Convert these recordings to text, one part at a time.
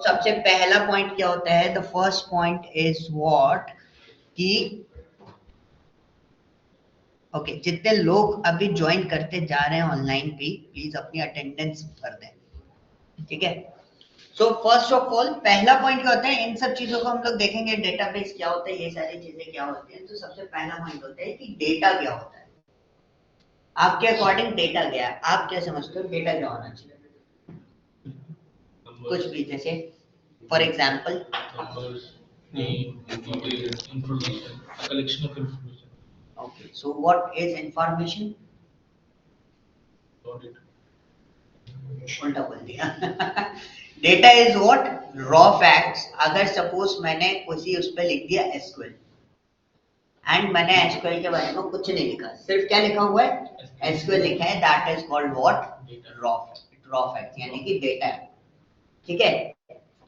सबसे पहला पॉइंट क्या होता है? The first point is what कि ओके जितने लोग अभी ज्वाइन करते जा रहे हैं ऑनलाइन पे प्लीज अपनी अटेंडेंस भर दें, ठीक है। सो फर्स्ट ऑफ ऑल पहला पॉइंट क्या होता है, इन सब चीजों को हम लोग देखेंगे, डेटाबेस क्या होता है, ये सारी चीजें क्या होती हैं। तो सबसे पहला पॉइंट होता है कि डेटा क्या होता है। आपके अकॉर्डिंग डेटा क्या है, आप क्या समझते हो डेटा क्या होना चाहिए? कुछ भी, जैसे for example collection of information. Okay, so what is information? उल्टा बोल दिया। Data is what? Raw facts. अगर सपोज मैंने किसी उस पर लिख दिया एसक्यूएल एंड मैंने एसक्यूएल के बारे में कुछ नहीं लिखा, सिर्फ क्या लिखा हुआ है? एसक्यूएल लिखा है, that is called what? Raw fact. Raw fact यानी कि डेटा है, ठीक है।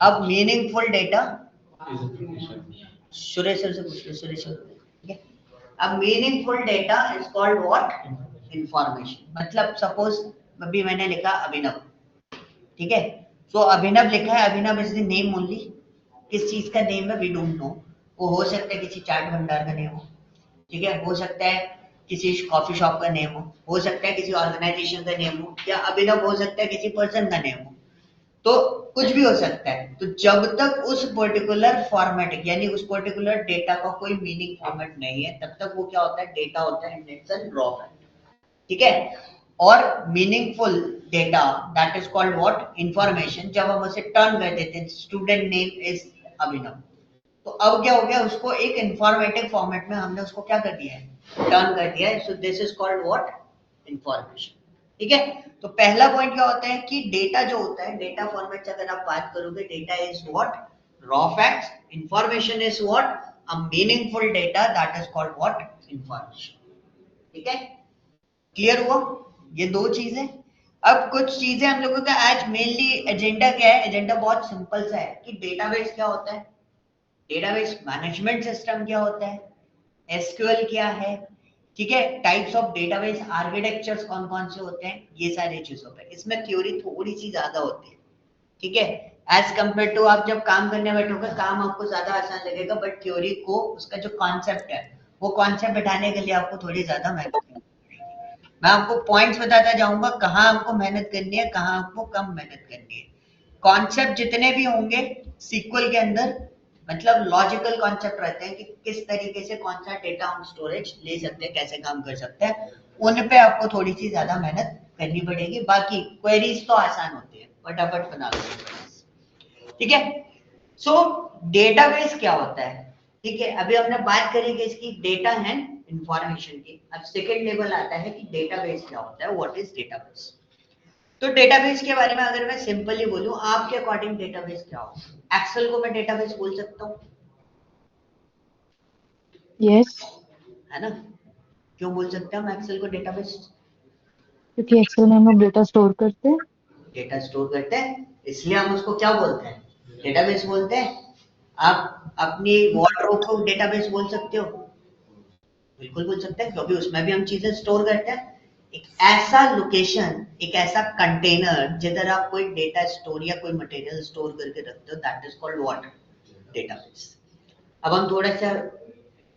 अब मीनिंगफुल डेटा सुरेश सर से पूछ लो, सुरेश सर, ठीक है। अब meaningful data is called what? Information. मतलब सपोज अभी मैंने लिखा अभिनव, ठीक है। सो अभिनव लिखा है, अभिनव इज द नेम ओनली। किस चीज का नेम है वी डोंट नो। वो हो सकता है किसी चाट भंडार का नेम हो, ठीक है, हो सकता है किसी कॉफी शॉप का नेम हो सकता है किसी ऑर्गेनाइजेशन का नेम हो, या अभिनव हो सकता है किसी पर्सन का नेम हो। तो कुछ भी हो सकता है। तो जब तक उस पर्टिकुलर फॉर्मेट यानी उस पर्टिकुलर डेटा का कोई मीनिंग फॉर्मेट नहीं है, तब तक वो क्या होता है? डेटा होता है, इट्स एन रॉ फैक्ट, ठीक है। और meaningful data that is called what? Information. जब हम उसे टर्न कर देते हैं, स्टूडेंट नेम इज अभिनव, तो अब क्या हो गया? उसको एक इंफॉर्मेटिव फॉर्मेट में हमने उसको क्या कर दिया है? टर्न कर दिया है। So this is called what? Information, ठीक है। तो पहला पॉइंट क्या होता है कि डेटा जो होता है, डेटा फॉर्मेट से अगर आप बात करोगे, data is what? Raw facts. Information is what? A meaningful data that is called what? Information, ठीक है। क्लियर हुआ ये दो चीजें? अब कुछ चीजें हम लोगों का आज मेनली एजेंडा क्या है? एजेंडा बहुत सिंपल सा है कि डेटाबेस क्या होता है, डेटाबेस मैनेजमेंट सिस्टम क्या होता है, एसक्यूएल क्या है, ठीक है, टाइप्स ऑफ डेटाबेस आर्किटेक्चर्स कौन कौन से होते हैं, ये सारी चीजों पे। इसमें थ्योरी थोड़ी सी ज्यादा होती है, ठीक है। एज कंपेयर टू आप जब काम करने बैठोगे, काम आपको ज्यादा आसान लगेगा, बट थ्योरी को उसका जो कॉन्सेप्ट है, वो कॉन्सेप्ट बैठाने के लिए आपको थोड़ी ज्यादा मेहनत करनी पड़ेगी। मैं आपको पॉइंट्स बताता जाऊंगा, कहाँ आपको मेहनत करनी है, कहाँ आपको कम मेहनत करनी है। कॉन्सेप्ट जितने भी होंगे सीक्वल के अंदर, मतलब लॉजिकल कॉन्सेप्ट रहते हैं कि किस तरीके से कौन सा डेटा हम स्टोरेज ले सकते हैं, कैसे काम कर सकते हैं, उन पे आपको थोड़ी सी ज्यादा मेहनत करनी पड़ेगी। बाकी क्वेरीज तो आसान होती है, फटाफट बना लो, ठीक है। सो डेटाबेस क्या होता है, ठीक है। अभी हमने बात करी कि इसकी डेटा है इंफॉर्मेशन की। अब सेकेंड लेवल आता है कि डेटाबेस क्या होता है, व्हाट इज डेटाबेस। तो डेटाबेस के बारे में अगर मैं सिंपली बोलूं, आपके अकॉर्डिंग डेटाबेस क्या होगा? एक्सेल को मैं डेटाबेस बोल सकता हूँ? यस, है ना? क्यों बोल सकते हैं हम एक्सेल को डेटाबेस? क्योंकि एक्सेल में हम लोग डेटा स्टोर करते हैं। डेटा स्टोर करते हैं, इसलिए हम उसको क्या बोलते हैं? डेटाबेस बोलते हैं। आप अपनी वार्डरोब को डेटाबेस बोल सकते हो? बिल्कुल बोल सकते हैं, क्योंकि उसमें भी हम चीजें स्टोर करते हैं। एक ऐसा लोकेशन, एक ऐसा कंटेनर जिधर आप कोई डेटा स्टोर या कोई मटेरियल स्टोर करके रखते हो, that is called what? Database. अब हम थोड़ा सा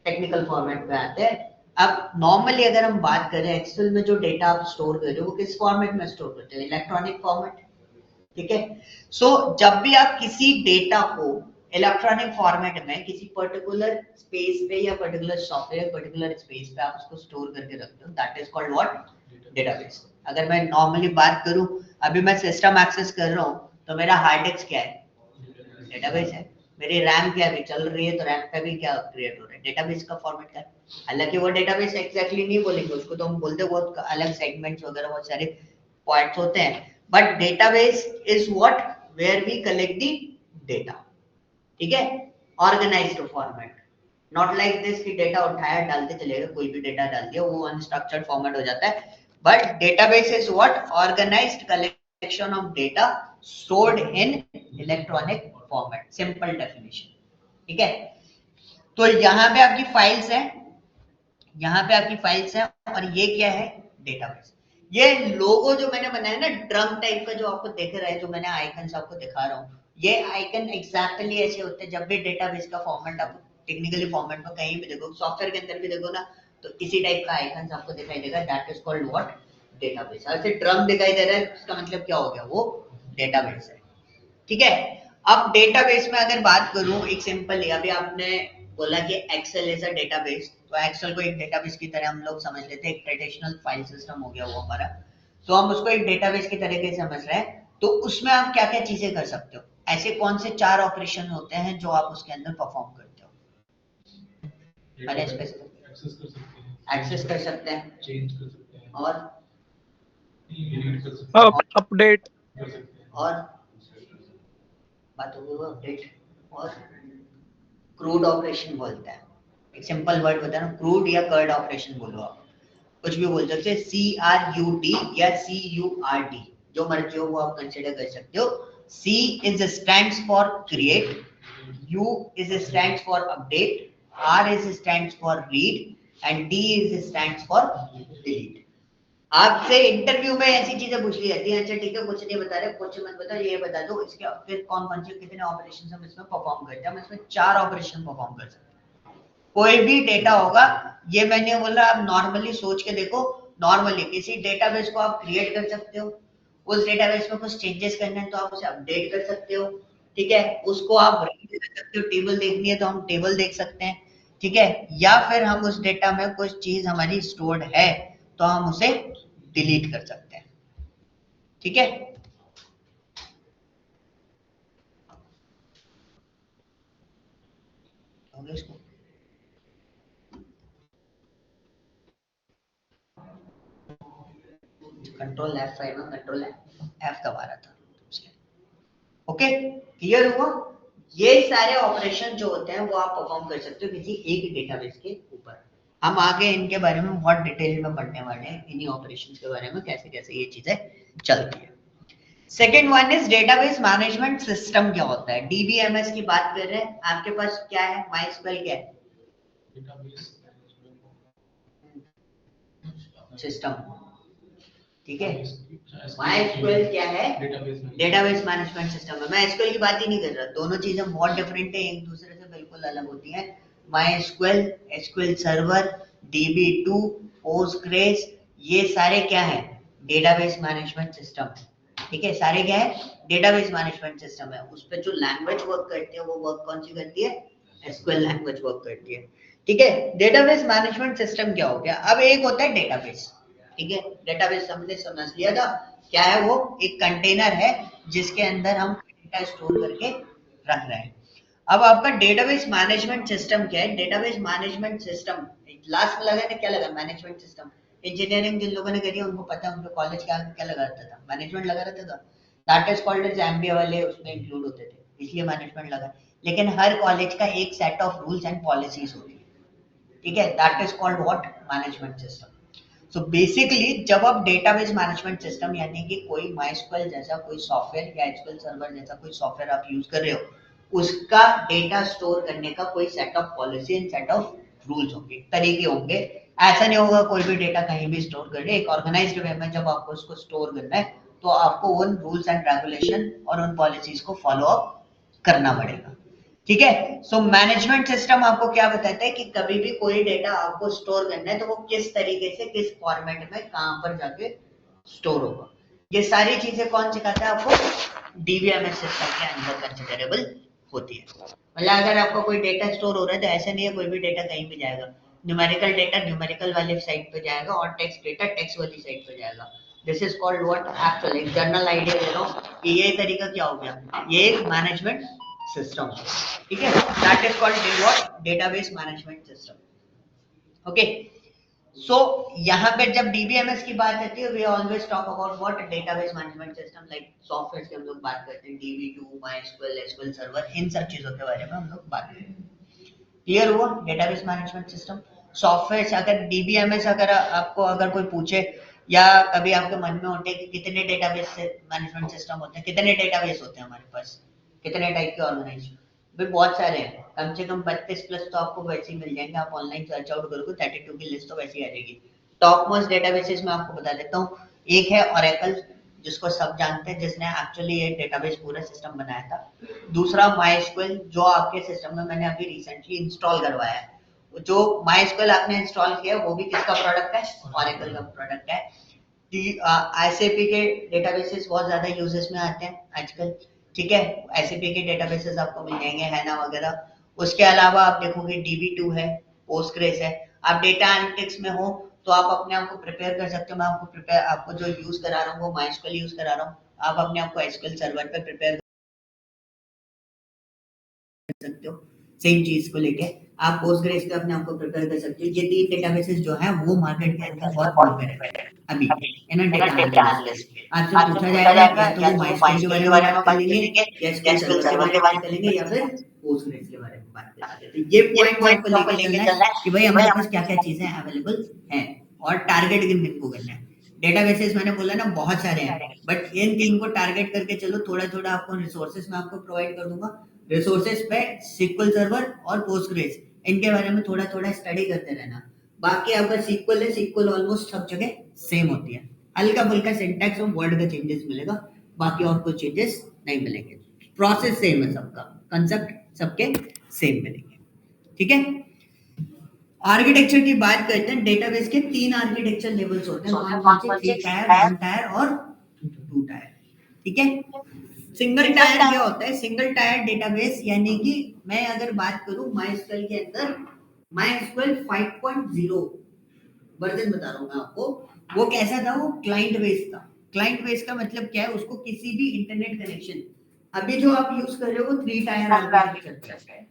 टेक्निकल फॉर्मेट पे आते हैं। अब नॉर्मली अगर हम बात करें, एक्सेल में जो डेटा आप स्टोर कर रहे हो वो किस फॉर्मेट में स्टोर करते हो? इलेक्ट्रॉनिक फॉर्मेट, ठीक है। सो जब भी आप किसी डेटा को इलेक्ट्रॉनिक फॉर्मेट में किसी पर्टिकुलर स्पेस पे या पर्टिकुलर सॉफ्टवेयर पर्टिकुलर स्पेस पे आप उसको स्टोर करके रखते हो, that is called what? Database. अगर मैं नॉर्मली बात करूं, अभी मैं सिस्टम एक्सेस कर रहा हूं, तो मेरा हार्ड डिस्क क्या है? डेटाबेस है। मेरी रैम क्या अभी चल रही है, तो रैम पे भी क्या क्रिएट हो रहा है? डेटाबेस का फॉर्मेट क्या है? हालांकि वो डेटाबेस एग्जैक्टली नहीं बोलेंगे उसको, तो हम बोलते हैं बहुत अलग सेगमेंट्स वगैरह बहुत सारे पॉइंट्स होते हैं। But database is what? Where we collect the data, ठीक है, organised format. Not like this कि डेटा उठाया डालते चलेगा, कोई भी डेटा डाल दिया वो अनस्ट्रक्चर्ड फॉर्मेट हो जाता है। But database is what? Organised collection of data stored in electronic format, simple definition, ठीक है। तो यहाँ पे आपकी फाइल्स है, यहाँ पे आपकी फाइल्स है, और ये क्या है? डेटाबेस। ये लोगो जो मैंने बनाया ना ड्रम टाइप का, जो आपको दिख रहा है, जो मैंने आइकन्स आपको दिखा रहा हूँ, ये आइकन एग्जैक्टली ऐसे होते हैं जब भी डेटाबेस का फॉर्मेट आप टेक्निकली फॉर्मेट में कहीं भी देखो, सॉफ्टवेयर के अंदर भी देखो ना, तो इसी टाइप का आइकन आपको दिखाई देगा, that is called what, database. ऐसे ड्रम दिखाई दे रहा है, इसका मतलब क्या हो गया, वो डेटाबेस है। ठीक है, अब डेटाबेस में अगर बात करूं, एक सिंपल है, अभी आपने बोला कि एक्सेल इज अ डेटाबेस, तो एक्सेल को एक डेटाबेस की तरह हम लोग समझ लेते हैं, एक ट्रेडिशनल फाइल सिस्टम हो गया वो हमारा, तो हम उसको एक डेटाबेस की तरीके से समझ रहे हैं। तो उसमें आप क्या क्या चीजें कर सकते हो, ऐसे कौन से 4 ऑपरेशन होते हैं जो आप उसके अंदर परफॉर्म करते हो? पहले एक्सेस कर सकते हैं, चेंज कर सकते हैं, और अपडेट और बात होगी वो अपडेट, और क्रूड ऑपरेशन बोलते हैं, एक सिंपल वर्ड होता है ना, क्रूड या कर्ड ऑपरेशन बोलो, आप कुछ भी बोल सकते हैं, CRUD या CURD, जो मर्जी हो वो आप कंसिडर कर सकते हो। C is stands for create, U is stands for update, R is stands for read and D is stands for delete. आपसे इंटरव्यू में ऐसी चीजें पूछ ली जाती है, अच्छा ठीक है कुछ नहीं बता रहे, कुछ मत बताओ, ये बता दो इसके फिर कौन कौन से कितने ऑपरेशन हम इसमें परफॉर्म करते हैं, हम इसमें 4 ऑपरेशन परफॉर्म कर सकते हैं। कोई भी डेटा होगा, ये मैंने बोला, आप नॉर्मली सोच के देखो, नॉर्मली किसी डेटाबेस को आप क्रिएट कर सकते हो, उस डेटाबेस में कुछ चेंजेस करने हैं तो आप उसे अपडेट कर सकते हो, ठीक है, उसको आप रीड कर सकते हो, टेबल देखनी है तो हम टेबल देख सकते हैं, ठीक है, या फिर हम उस डेटा में कुछ चीज हमारी स्टोर्ड है तो हम उसे डिलीट कर सकते हैं, ठीक है। इसको कंट्रोल F5 में कंट्रोल F दबा रहा था, ओके, क्लियर हुआ। ये सारे ऑपरेशन जो होते हैं वो आप परफॉर्म कर सकते हो किसी एक डेटाबेस के ऊपर। हम आगे इनके बारे में बहुत डिटेल में पढ़ने वाले हैं, इन्हीं ऑपरेशंस के बारे में, कैसे कैसे ये चीजें चलती है। Second one is database management system. क्या होता है? डीबीएमएस की बात कर रहे हैं, आपके पास क्या है, माइस्क्वेल क्या है, सिस्टम, ठीक है, माइस्क्वेल क्या है, डेटाबेस मैनेजमेंट सिस्टम है। मैं एसक्यूएल की बात ही नहीं कर रहा, दोनों चीजें बहुत डिफरेंट है, एक दूसरे से बिल्कुल अलग होती हैं। माइस्क्वेल, एसक्यूएल सर्वर, DB2, पोस्टग्रेस, ये सारे क्या है, डेटाबेस मैनेजमेंट सिस्टम, ठीक है, सारे क्या है, डेटाबेस मैनेजमेंट सिस्टम है। उस पर जो लैंग्वेज वर्क करती है वो वर्क कौन सी करती है, एसक्यूएल लैंग्वेज वर्क करती है, ठीक है। डेटाबेस मैनेजमेंट सिस्टम क्या हो गया, अब एक होता है डेटाबेस, ठीक है, डेटाबेस हमने समझ लिया था क्या है, वो एक कंटेनर है जिसके अंदर हम डेटा स्टोर करके रख रहे हैं। अब आपका डेटाबेस मैनेजमेंट सिस्टम क्या है, डेटाबेस मैनेजमेंट सिस्टम लास्ट में लगा था, क्या लगा, मैनेजमेंट सिस्टम। इंजीनियरिंग जिन लोगों ने करी है उनको पता है, उनके कॉलेज क्या क्या लगा रहता था, मैनेजमेंट लगा रहता था, that is called as MBA वाले उसमें इंक्लूड होते थे, इसलिए मैनेजमेंट लगा। लेकिन हर कॉलेज का एक set of rules and policies होती है, ठीक है, that is called what, management system. So basically जब आप डेटाबेस मैनेजमेंट सिस्टम यानी कि कोई माइस्क्वेल जैसा कोई सॉफ्टवेयर या एसक्यूएल सर्वर जैसा कोई सॉफ्टवेयर आप यूज कर रहे हो, उसका डेटा स्टोर करने का कोई set of policy and set of rules होंगे, तरीके होंगे। ऐसा नहीं होगा कोई भी डेटा कहीं भी स्टोर कर ले, एक ऑर्गेनाइज्ड वे में जब आपको उसको स्टोर करना है तो आपको उन रूल्स एंड रेगुलेशन और उन पॉलिसीज को फॉलो अप करना पड़ेगा, ठीक है। सो मैनेजमेंट सिस्टम आपको क्या बताता है कि कभी भी कोई डेटा आपको स्टोर करना है तो वो किस तरीके से, किस फॉर्मेट में, कहां पर जाके स्टोर होगा, ये सारी चीजें कौन सिखाता है आपको, डीबीएमएस सिस्टम के अंदर कंसिडरेबल होती है। मतलब अगर आपको कोई डेटा स्टोर हो रहा है तो ऐसा नहीं है कोई भी डेटा कहीं भी जाएगा, न्यूमेरिकल डेटा न्यूमेरिकल वाली साइड पे जाएगा और टेक्स्ट डेटा टेक्स्ट वाली साइड पे जाएगा। This is called what, actual एक जनरल आइडिया दे रहा हूँ कि ये तरीका क्या हो गया, ये एक मैनेजमेंट सिस्टम, ठीक है, that is called what, database management system, okay. So यहाँ पे जब डीबीएमएस की बात आती है, we always talk about what, database management system, like software की हम लोग बात करते हैं, DB2, माइस्क्वेल, एसक्यूएल सर्वर, इन सब चीजों के बारे में हम लोग बात करते हैं। क्लियर हुआ डेटाबेस मैनेजमेंट सिस्टम। सॉफ्टवेयर अगर डीबीएमएस अगर आपको अगर कोई पूछे या कभी आपके मन में उठे कि कितने डेटाबेस मैनेजमेंट सिस्टम होते हैं, कितने डेटाबेस होते हैं हमारे पास, कितने टाइप के ऑर्गेनाइजेशन, भाई बहुत सारे हैं, कम से कम 32 प्लस तो आपको वैसे ही मिल जाएंगे, आप ऑनलाइन सर्च आउट करोगे 32 की लिस्ट तो वैसे ही आ जाएगी। टॉप मोस्ट डेटाबेसेस में आपको बता देता हूँ, एक है ओरेकल जिसको सब जानते हैं, जिसने एक्चुअली ये डेटाबेस पूरा सिस्टम बनाया था। दूसरा MySQL, जो आपके सिस्टम में मैंने अभी रिसेंटली इंस्टॉल करवाया है। जो MySQL आपने इंस्टॉल किया वो भी किसका प्रोडक्ट है? Oracle का प्रोडक्ट है। SAP के डेटाबेसेस बहुत ज्यादा यूजेस में आते हैं आजकल, ठीक है। SAP के डेटाबेसेस आपको मिल जाएंगे, हैना वगैरह। उसके अलावा आप देखोगे DB2 है, पोस्टग्रेस है। आप डेटा एनालिटिक्स में हो तो आप अपने आप को प्रिपेयर कर सकते हो। मैं आपको जो यूज करा रहा हूँ वो MySQL यूज करा रहा हूँ। आप अपने आप को SQL सर्वर पे प्रिपेयर कर सकते हो। सेम चीज को लेके आप पोस्टग्रेस पे अपने आप को प्रिपेयर कर सकते हो। ये 3 डेटाबेसेस जो है वो मार्केट के अंदर बहुत पॉपुलर है अभी, है ना, डेटा एनालिस्ट। आपसे पूछा जाएगा या तो वो MySQL के बारे में बात कर लेंगे, या SQL सर्वर के बारे में बात कर लेंगे, या फिर पोस्टग्रेस के बारे में बात करेंगे। तो ये पॉइंट आपको लेके चलना है कि भाई हमारे पास क्या-क्या चीजें अवेलेबल हैं और टारगेट किन किन को करना है। डेटाबेसेस मैंने बोला ना बहुत सारे हैं, बट इन 3 को टारगेट करके चलो। थोड़ा-थोड़ा आपको रिसोर्सेज मैं आपको प्रोवाइड कर दूंगा। रिसोर्सेज पे SQL सर्वर और पोस्टग्रेस, इनके बारे में थोड़ा-थोड़ा स्टडी करते रहना। बाकी आपका SQL है, SQL ऑलमोस्ट सब जगह सेम होती है। हल्का-फुल्का सिंटैक्स और वर्ड का चेंजेस मिलेगा, बाकी और कोई चेंजेस नहीं मिलेंगे। प्रोसेस सेम है सबका, कंसेप्ट सबके सेम मिलेंगे, ठीक है। आर्किटेक्चर की बात करते हैं। डेटाबेस के 3 आर्किटेक्चर लेवल्स होते हैं, कौन-कौन से? 3 टायर, 1 टायर और 2 टायर, ठीक है। सिंगल टायर क्या होता है? सिंगल टायर डेटाबेस यानी कि मैं अगर बात करूं MySQL के अंदर, MySQL 5.0 वर्जन बता रहा हूं मैं आपको। वो कैसा था? वो क्लाइंट बेस्ड था। क्लाइंट बेस्ड का मतलब क्या है? उसको किसी भी इंटरनेट कनेक्शन, अभी जो आप यूज कर रहे हो वो 3 टायर आर्किटेक्चर है।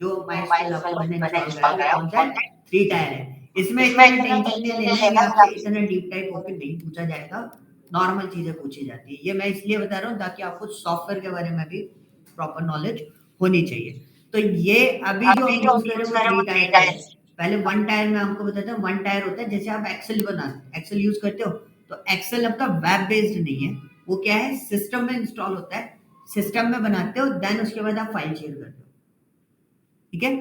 जो MySQL आपको मैंने इंस्टॉल कराया वो कौन सा है? 3 टायर है। इसमें इतना टेंशन नहीं लेना है कि आपसे इतना डीप टाइप होकर नहीं पूछा जाएगा, नॉर्मल चीजें पूछी जाती है। ये मैं इसलिए बता रहा हूँ ताकि आपको सॉफ्टवेयर के बारे में भी प्रॉपर नॉलेज होनी चाहिए। तो ये अभी जो हम यूज कर रहे हैं वो 3 टायर का है। पहले 1 टायर में आपको बताता हूँ। 1 टायर होता है जैसे आप एक्सेल बनाते, एक्सेल यूज करते हो, तो एक्सेल आपका वेब बेस्ड नहीं है। वो क्या है? सिस्टम में इंस्टॉल होता है, सिस्टम में बनाते हो, देन उसके बाद आप फाइल शेयर करते हो, ठीक है।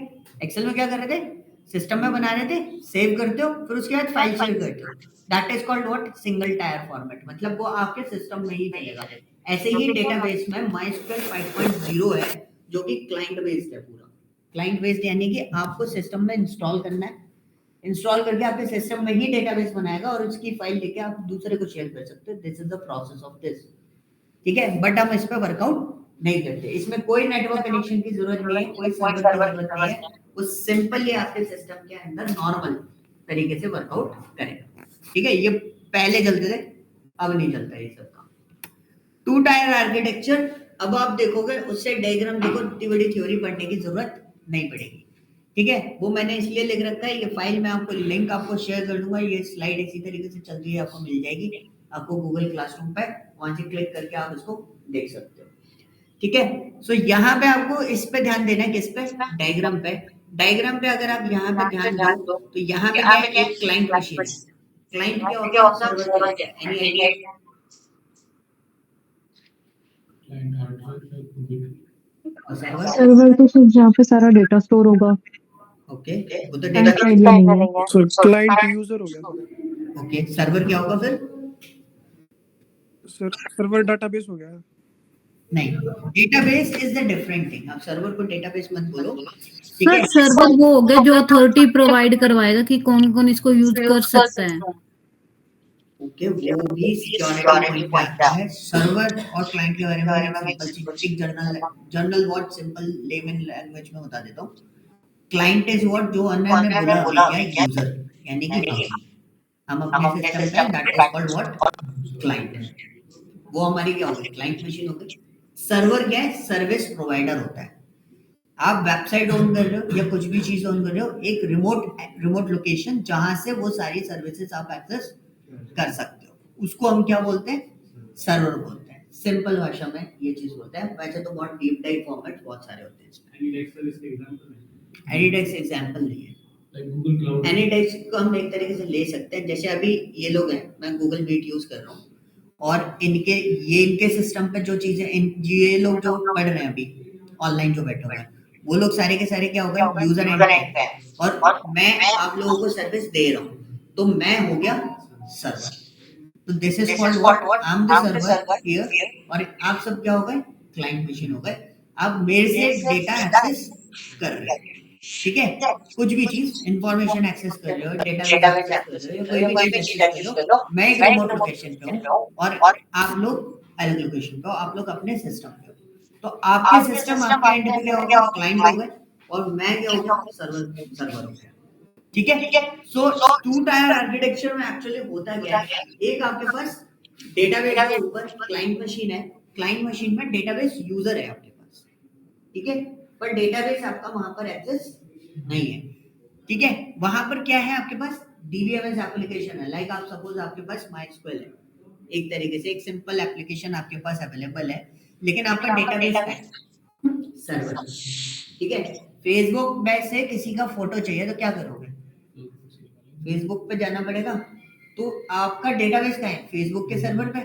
एक्सेल में क्या कर रहे थे? सिस्टम में बना रहे थे, सेव करते हो, फिर उसके बाद फाइल शेयर करते हो। That is called what? Single tyre format. मतलब वो आपके सिस्टम में ही चलेगा। ऐसे ही डेटाबेस में MySQL 5.0 है जो कि क्लाइंट बेस्ड है पूरा। क्लाइंट बेस्ड यानी कि आपको सिस्टम में इंस्टॉल करना है, इंस्टॉल करके आपके सिस्टम में ही डेटाबेस बनाएगा और उसकी फाइल लेके आप दूसरे को शेयर कर सकते हो। This is the process of this, ठीक है। बट हम इस पे वर्कआउट नहीं करते। इसमें कोई नेटवर्क कनेक्शन की जरूरत नहीं है, कोई सर्वर की जरूरत नहीं है। वो सिंपली आपके सिस्टम के अंदर नॉर्मल तरीके से वर्कआउट करेगा, ठीक है। ये पहले चलते थे, अब नहीं चलता ये सब काम। 2 टायर आर्किटेक्चर, अब आप देखोगे उससे डायग्राम देखो, इतनी बड़ी थ्योरी पढ़ने की जरूरत नहीं पड़ेगी, ठीक है। वो मैंने इसलिए लिख रखा है। ये फाइल मैं आपको लिंक आपको शेयर कर दूंगा। ये स्लाइड इसी तरीके से चल रही है, आपको मिल जाएगी आपको गूगल क्लासरूम पे, वहां से क्लिक करके आप इसको देख सकते हो, ठीक है। सो यहाँ पे आपको इस पे ध्यान देना है, किस पे? डायग्राम पे। डायग्राम पे अगर आप यहाँ पे ध्यान दो तो यहाँ पे क्या है? एक क्लाइंट मशीन है। क्लाइंट क्या होता है? सर्वर क्या होता है? Any idea? सर्वर तो सिर्फ जहाँ पे सारा डेटा स्टोर होगा। ओके, वो तो क्लाइंट का आइडिया नहीं है। सर क्लाइंट यूजर हो गया। ओके, सर्वर क्या होगा फिर? सर सर्वर डेटाबेस हो गया। नहीं, database is the different thing. आप सर्वर को डेटाबेस मत बोलो, ठीक है। सर सर्वर वो हो गया जो अथॉरिटी प्रोवाइड करवाएगा कि कौन कौन इसको यूज कर सकता है। ओके, वो भी सिक्योरिटी पॉइंट पे आता है। सर्वर और क्लाइंट के बारे में एक सिंपल सी general what simple layman language में बता देता हूँ। क्लाइंट इज व्हाट, जो अन्य ने बोला अभी क्या? यूजर, यानी कि हम अपने सिस्टम पे, that is called what? Client है। वो हमारी क्या होगी? क्लाइंट मशीन होगी। सर्वर क्या है? सर्विस प्रोवाइडर होता है। आप वेबसाइट ऑन कर रहे हो या कुछ भी चीज ऑन कर रहे हो, एक रिमोट लोकेशन जहां से वो सारी सर्विसेज आप एक्सेस कर सकते हो, उसको हम क्या बोलते हैं? सर्वर बोलते हैं। सिंपल भाषा में ये चीज बोलते हैं। वैसे तो बहुत डीप टाइप फॉर्मेट बहुत सारे होते हैं इसमें। एनीडेक्स एग्जांपल नहीं है। एनीडेक्स को हम एक तरीके से ले सकते हैं। जैसे अभी ये लोग हैं, मैं गूगल मीट यूज कर रहा हूँ और इनके सिस्टम पे जो चीजें, ये लोग जो पढ़ रहे हैं अभी ऑनलाइन जो बैठे हुए हैं, वो लोग सारे के सारे क्या हो गए? यूजर एंड पे है, और मैं आप लोगों को सर्विस दे रहा हूँ, तो मैं हो गया सर्वर, तो this is called what, I am the server here, और आप सब क्या हो गए, क्लाइंट मशीन हो गए। आप मेरे से डेटा एक्सेस कर रहे हो, ठीक है, कुछ भी चीज इंफॉर्मेशन एक्सेस कर रहे हो, डेटाबेस एक्सेस कर रहे हो, या कोई भी चीज एक्सेस कर रहे हो, मैं एक रिमोट लोकेशन पे हूँ और आप लोग अलग लोकेशन पे हो, आप लोग अपने सिस्टम पे हो। तो आपके सिस्टम आपके एंड पे क्या होगा, क्लाइंट हो गए, और मैं क्या हो गया, सर्वर हो गया, ठीक है। सो टू टायर आर्किटेक्चर में एक्चुअली होता क्या है, एक आपके पास डेटाबेस के ऊपर क्लाइंट मशीन है, क्लाइंट मशीन में डेटाबेस यूजर है आपके पास, ठीक है, पर डेटाबेस आपका वहां पर एक्सेस नहीं है, ठीक है। वहां पर क्या है आपके पास, डीबीएमएस एप्लीकेशन है, लाइक आप सपोज आपके पास माइस्क्वेल है, एक तरीके से एक सिंपल एप्लीकेशन आपके पास अवेलेबल है, लेकिन आपका डेटाबेस क्या है, सर्वर, ठीक है। फेसबुक में से किसी का फोटो चाहिए तो क्या करोगे, फेसबुक पे जाना पड़ेगा, तो आपका डेटाबेस क्या है, फेसबुक के सर्वर पे,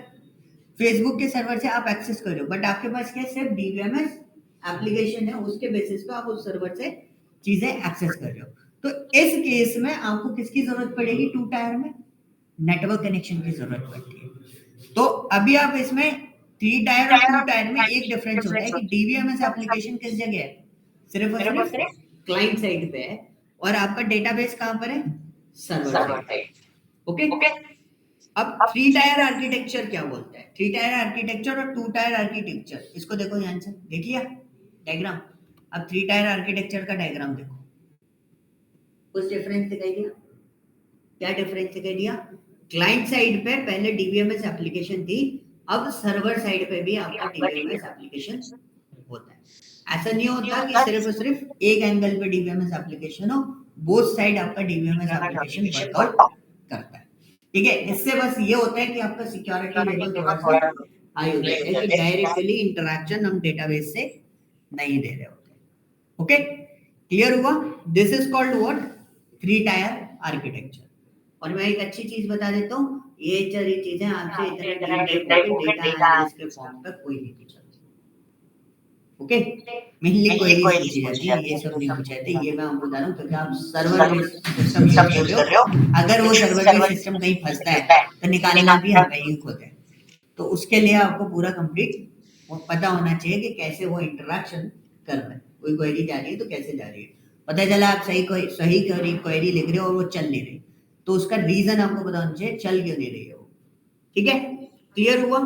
फेसबुक के सर्वर से आप एक्सेस कर रहे हो, बट आपके पास क्या सिर्फ डीबीएमएस एप्लीकेशन है, उसके बेसिस पे आप उस सर्वर से चीजें एक्सेस कर रहे हो। तो इस केस में आपको किसकी जरूरत पड़ेगी, टू टायर में नेटवर्क कनेक्शन की जरूरत पड़ती है। तो अभी आप इसमें थ्री टायर और टू टायर में एक डिफरेंस होता है कि डीबीएमएस एप्लीकेशन किस जगह है, सिर्फ और सिर्फ क्लाइंट साइड पे है, और आपका डेटाबेस कहां पर है, सर्वर साइड पे, ओके। अब थ्री टायर आर्किटेक्चर क्या बोलता है, थ्री टायर आर्किटेक्चर और टू टायर आर्किटेक्चर, इसको देखो ध्यान से, देख लिया डायग्राम। अब थ्री टायर आर्किटेक्चर का डायग्राम देखो, कुछ डिफरेंस दिखाई दिया, क्या डिफरेंस दिखाई दिया, क्लाइंट साइड पे पहले डीबीएमएस एप्लीकेशन थी, अब सर्वर साइड पे भी आपका डीबीएमएस एप्लीकेशन होता है। ऐसा नहीं होता कि सिर्फ और सिर्फ एक एंगल पे डीबीएमएस एप्लीकेशन हो, बोथ साइड आपका डीबीएमएस एप्लीकेशन वर्कआउट करता है, ठीक है। इससे बस ये होता है कि आपका सिक्योरिटी लेवल थोड़ा सा हाई हो जाता है कि डायरेक्टली इंटरेक्शन हम डेटाबेस से नहीं दे रहे होते, ओके, क्लियर हुआ। This is called what, three tier architecture. और मैं एक अच्छी चीज बता देता हूँ, ये सारी चीजें आपसे इतना डीप डाइव होके डेटा एनालिसिस के फॉर्म पे कोई नहीं पूछा, ओके। मेनली क्वेरीज पूछी जाती है, ये सब नहीं पूछे जाते, ये मैं आपको बता रहा हूँ क्योंकि आप सर्वर बेस्ड सिस्टम यूज कर रहे हो, अगर वो सर्वर बेस्ड सिस्टम कहीं फंसता है तो निकालना भी हमें ही खुद है, तो उसके लिए आपको पूरा कंप्लीट पता होना चाहिए कि कैसे वो इंटरेक्शन कर रहा है, कोई क्वेरी जा रही है तो कैसे जा रही है, पता चला आप सही क्वेरी लिख रहे हो और वो चल नहीं रही, तो उसका रीजन आपको पता होना चाहिए, चल क्यों नहीं रही है वो, ठीक है। क्लियर हुआ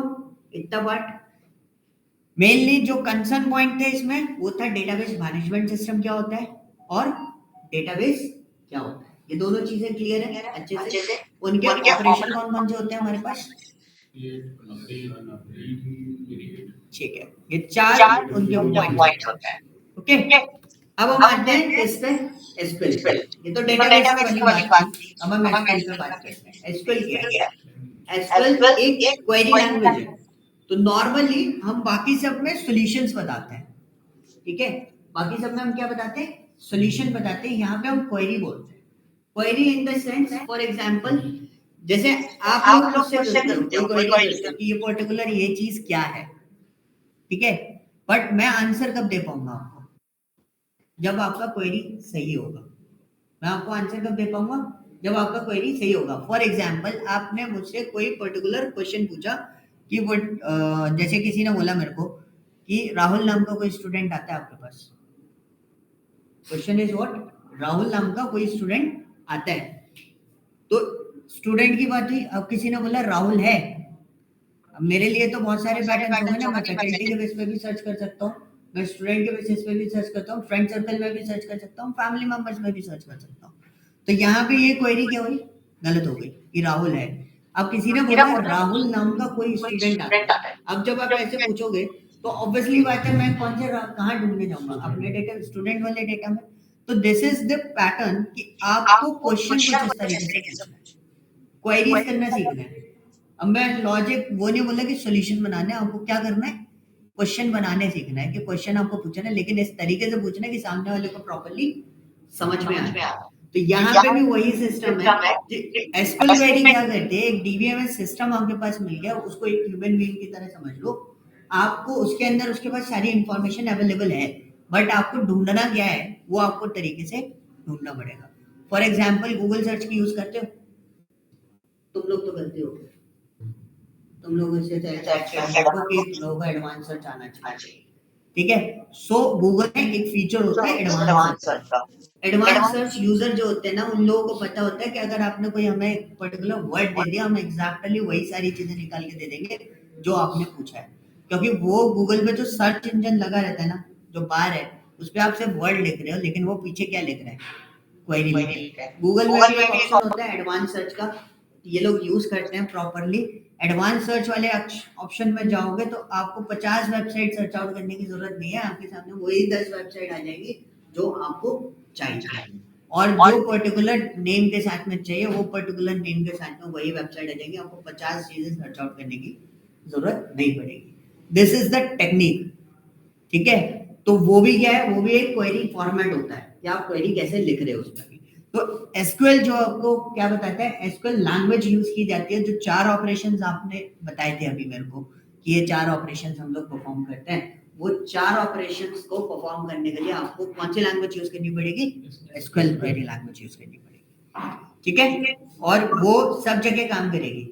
इतना पार्ट। मेनली जो कंसर्न पॉइंट थे इसमें वो था डेटाबेस मैनेजमेंट सिस्टम क्या होता है और डेटाबेस क्या होता है, ये दोनों चीजें क्लियर है अच्छे से। उनके ऑपरेशन कौन कौन से होते हैं हमारे पास, ठीक है, ये चार उनके पॉइंट होते हैं, ओके। अब हम आते हैं इस पे एसक्यूएल, ये तो डेटाबेस वाली बात थी, अब हम एसक्यूएल पे बात करते हैं। एसक्यूएल क्या है, एसक्यूएल एक क्वेरी लैंग्वेज है, तो नॉर्मली हम बाकी सब में सॉल्यूशंस बताते हैं, ठीक है, बाकी सब में हम क्या बताते हैं, सॉल्यूशन बताते हैं, यहाँ पे हम क्वेरी बोलते हैं। Query in the sense, for example जैसे आप लोग मुझसे क्वेरी करते हो कि ये पर्टिकुलर ये चीज क्या है, ठीक है, बट मैं आंसर कब दे पाऊंगा आपको, जब आपका क्वेरी सही होगा। मैं आपको आंसर कब दे पाऊंगा, जब आपका क्वेरी सही होगा। फॉर एग्जांपल आपने मुझसे कोई पर्टिकुलर क्वेश्चन पूछा कि वो जैसे किसी ने बोला मेरे को कि राहुल नाम का कोई स्टूडेंट आता है आपके पास, क्वेश्चन इज व्हाट, राहुल नाम का कोई स्टूडेंट आता है, तो स्टूडेंट की बात हुई, अब किसी ने बोला राहुल है, अब मेरे लिए तो बहुत सारे पैटर्न होंगे ना, मैं फैकल्टी के बेस पे भी सर्च कर सकता हूँ, मैं स्टूडेंट के बेसिस पे भी सर्च करता हूँ, फ्रेंड सर्कल में भी सर्च कर सकता हूँ, फैमिली मेंबर्स में भी सर्च कर सकता हूँ। तो यहाँ पे ये क्वेरी क्या हुई, गलत हो गई कि राहुल है। अब किसी ने बोला राहुल नाम का कोई स्टूडेंट आता है, अब जब आप ऐसे पूछोगे तो ऑब्वियसली बात है मैं कौन से कहाँ ढूंढने जाऊंगा, अपने डेटा स्टूडेंट वाले डेटा में। तो दिस इज द पैटर्न कि आपको क्वेश्चन कुछ इस तरीके से पूछना है, क्वेरीज करना सीखना है। अब मैं लॉजिक वो नहीं बोला कि सॉल्यूशन बनाना है, आपको क्या करना है, क्वेश्चन बनाने सीखना है, कि क्वेश्चन आपको पूछना है लेकिन इस तरीके से पूछना है कि सामने वाले को प्रॉपर्ली समझ में आए। तो यहाँ पे भी वही सिस्टम है, एसक्यूएल क्वेरी क्या करते हैं, एक डीबीएमएस सिस्टम आपके पास मिल गया, उसको एक ह्यूमन बीइंग की तरह समझ लो, आपको उसके अंदर उसके पास सारी इंफॉर्मेशन अवेलेबल है, बट आपको ढूंढना क्या है वो आपको तरीके से ढूंढना पड़ेगा। फॉर एग्जाम्पल गूगल सर्च की यूज करते हो तुम लोग, तो करते हो, तुम लोगों से एक्सपेक्टेड हो कि तुम लोगों को एडवांस सर्च आना चाहिए, ठीक है। सो गूगल में एक फीचर होता है एडवांस सर्च का। एडवांस सर्च यूजर जो होते हैं ना, उन लोगों को पता होता है कि अगर आपने कोई हमें एक पर्टिकुलर वर्ड दे दिया, हम एग्जैक्टली वही सारी चीजें निकाल के दे देंगे जो आपने पूछा है, क्योंकि वो गूगल पे जो सर्च इंजन लगा रहता है ना, जो बार है, उस पर आप सिर्फ वर्ड लिख रहे हो, लेकिन वो पीछे क्या लिख रहा है, क्वेरी लिख रहा है। गूगल में भी एक ऑप्शन होता है एडवांस सर्च का, ये लोग यूज करते हैं प्रॉपरली। एडवांस सर्च वाले ऑप्शन में जाओगे तो आपको 50 वेबसाइट सर्च आउट करने की जरूरत नहीं है, आपके सामने वही 10 वेबसाइट आ जाएगी जो आपको चाहिए, और जो पर्टिकुलर नेम के साथ में चाहिए वो पर्टिकुलर नेम के साथ में वही वेबसाइट आ जाएगी, आपको 50 चीजें सर्च आउट करने की जरूरत नहीं पड़ेगी। दिस इज द टेक्निक, ठीक है। तो वो भी क्या है, वो भी एक क्वेरी फॉर्मेट होता है कि आप क्वेरी कैसे लिख रहे हो उसमें भी। तो एसक्यूएल जो आपको क्या बताता है, एसक्यूएल लैंग्वेज यूज की जाती है, जो 4 ऑपरेशंस आपने बताए थे अभी मेरे को कि ये 4 ऑपरेशंस हम लोग परफॉर्म करते हैं, वो 4 ऑपरेशंस को परफॉर्म करने के लिए आपको कौन सी लैंग्वेज यूज करनी पड़ेगी, एसक्यूएल क्वेरी लैंग्वेज यूज करनी पड़ेगी, ठीक है। और वो सब जगह काम करेगी,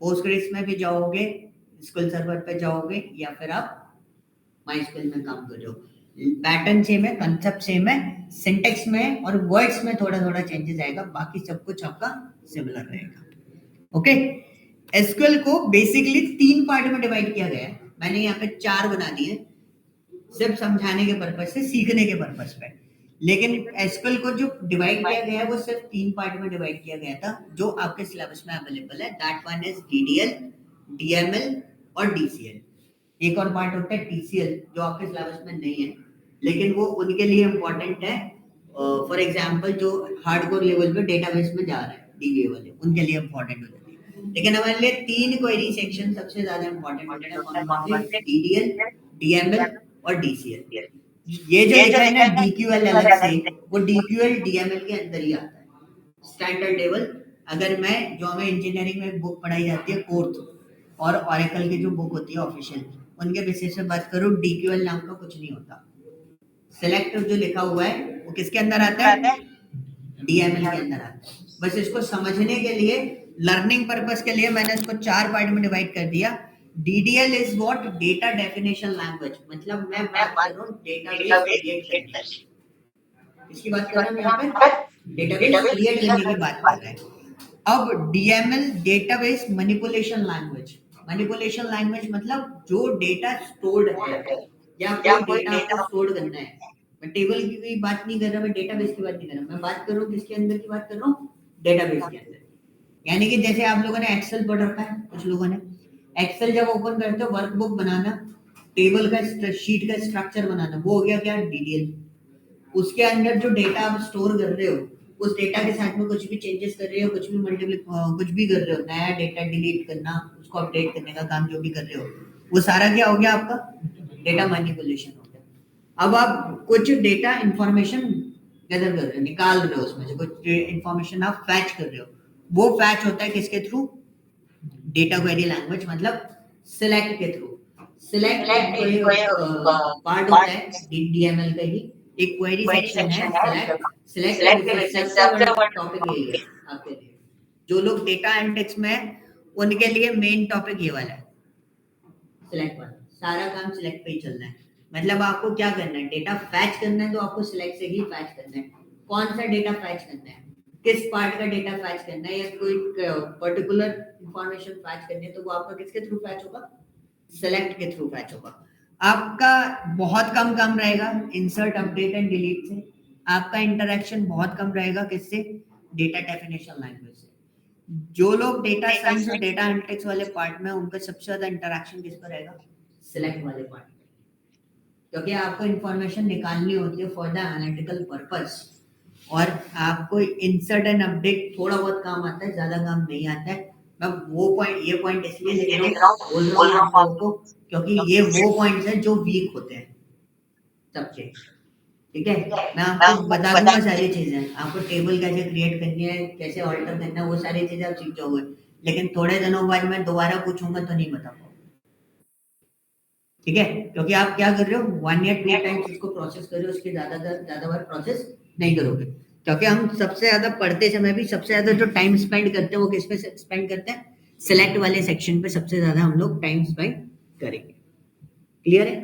पोस्टग्रेस में भी जाओगे, एसक्यूएल सर्वर पे जाओगे, या फिर आप माइस्क्यूएल में काम कर रहे हो, पैटर्न सेम है, कंसेप्ट सेम है, सिंटेक्स में और वर्ड्स में थोड़ा थोड़ा चेंजेस आएगा, बाकी सब कुछ आपका सिमिलर रहेगा, ओके। एसक्यूएल को बेसिकली 3 पार्ट में डिवाइड किया गया है, मैंने यहाँ पे 4 बना दिए सिर्फ समझाने के पर्पज से, सीखने के पर्पज पे, लेकिन एसक्यूएल को जो डिवाइड किया गया है वो सिर्फ 3 पार्ट में डिवाइड किया गया था, जो आपके सिलेबस में अवेलेबल है। That one is DDL, DML और डीसीएल। एक और पार्ट होता है टीसीएल, जो आपके सिलेबस में नहीं है, लेकिन वो उनके लिए इम्पोर्टेंट है। फॉर एग्जांपल जो हार्डकोर लेवल पे डेटाबेस में जा रहे हैं डीबीए वाले, उनके लिए इम्पोर्टेंट होता है। लेकिन हमारे लिए 3 क्वेरी सेक्शन सबसे ज्यादा इम्पोर्टेंट होते हैं, कौन से, डीडीएल, डीएमएल और डीसीएल। ये जो लिखा है ना डीक्यूएल अलग से, वो डीक्यूएल डीएमएल के अंदर ही आता है। स्टैंडर्ड टेबल, अगर मैं जो हमें इंजीनियरिंग में बुक पढ़ाई जाती है कोर्थ और ऑरेकल की जो बुक होती है ऑफिशियल, उनके बेसिस पे बात करूं, डीक्यूएल नाम का कुछ नहीं होता। सिलेक्ट जो लिखा हुआ है वो किसके अंदर आता है, डीएमएल के अंदर आता है। बस इसको समझने के लिए, लर्निंग पर्पस के लिए मैंने इसको 4 पार्ट में डिवाइड कर दिया। DDL is what, data definition language, मतलब मैं बात कर रहा हूं डेटाबेस क्रिएट करने की, इसकी बात कर रहा हूं यहाँ पे, डेटाबेस क्रिएट करने की बात कर रहे हैं। अब DML, database manipulation language. Manipulation language मतलब जो डेटा स्टोर्ड है या कोई डेटा आपको स्टोर करना है। मैं टेबल की बात नहीं कर रहा, मैं डेटाबेस की बात नहीं कर रहा, मैं बात कर रहा हूँ किसके अंदर की बात कर रहा हूँ, डेटाबेस के अंदर। यानी कि जैसे आप लोगों ने एक्सेल पढ़ रखा है, कुछ लोगों ने एक्सेल जब ओपन करते हो, वर्कबुक बनाना, टेबल का शीट का स्ट्रक्चर बनाना, वो हो गया क्या, डीडीएल। उसके अंदर जो डेटा आप स्टोर कर रहे हो, उस डेटा के साथ में कुछ भी चेंजेस कर रहे हो, कुछ भी कुछ भी कर रहे हो, नया डेटा डिलीट करना, उसको अपडेट करने का काम जो भी कर रहे हो, वो सारा क्या हो गया आपका, डेटा मैनिपुलेशन हो गया। अब आप कुछ डेटा इंफॉर्मेशन गैदर कर रहे हो, निकाल रहे हो, उसमें से कुछ इंफॉर्मेशन आप फैच कर रहे हो, वो फैच होता है किसके थ्रू, डेटा क्वेरी लैंग्वेज, मतलब सिलेक्ट के थ्रू। सिलेक्ट पार्ट होता है डीएमएल का ही, एक क्वेरी सेक्शन है सिलेक्ट। सिलेक्ट सबसे बड़ा टॉपिक यही है आपके लिए, जो लोग डेटा एनालिटिक्स में है उनके लिए मेन टॉपिक ये वाला है, सिलेक्ट वाला। सारा काम सिलेक्ट पे ही चलना है, मतलब आपको क्या करना है, डेटा फैच करना है तो आपको सिलेक्ट से ही फैच करना है। कौन सा डेटा फैच करना है, किस पार्ट का डेटा फैच करना है, या कोई पर्टिकुलर इंफॉर्मेशन फैच करनी है, तो वो आपका किसके थ्रू फैच होगा, सिलेक्ट के थ्रू फैच होगा। आपका बहुत कम काम रहेगा इंसर्ट, अपडेट एंड डिलीट से, आपका इंटरेक्शन बहुत कम रहेगा किससे, डेटा डेफिनेशन लैंग्वेज से। जो लोग डेटा साइंस और डेटा एनालिटिक्स वाले पार्ट में, उनका सबसे ज्यादा इंटरेक्शन किस पर रहेगा, सिलेक्ट वाले पार्ट, क्योंकि आपको इंफॉर्मेशन निकालनी होती है फॉर द एनालिटिकल पर्पस, और आपको इंसर्ट एंड अपडेट थोड़ा बहुत काम आता है, ज्यादा काम नहीं आता है। मैं ये पॉइंट इसलिए बोल रहा हूँ आपको, क्योंकि ये वो पॉइंट्स हैं जो वीक होते हैं सबके, ठीक है। मैं आपको बता दूंगा सारी चीजें, आपको टेबल कैसे क्रिएट करनी है, कैसे ऑल्टर करना है, वो सारी चीजें आप सीख जाओगे, लेकिन थोड़े दिनों बाद मैं दोबारा पूछूंगा तो नहीं बता पाऊंगा, ठीक है। क्योंकि आप क्या कर रहे हो, 1 या 2 टाइम्स इसको प्रोसेस कर रहे हो, उसके ज्यादा बार प्रोसेस नहीं करोगे, क्योंकि हम सबसे ज्यादा पढ़ते समय भी सबसे ज्यादा जो टाइम स्पेंड करते हैं वो किस पे स्पेंड करते हैं, सेलेक्ट वाले सेक्शन पे सबसे ज्यादा हम लोग टाइम स्पेंड करेंगे। क्लियर है?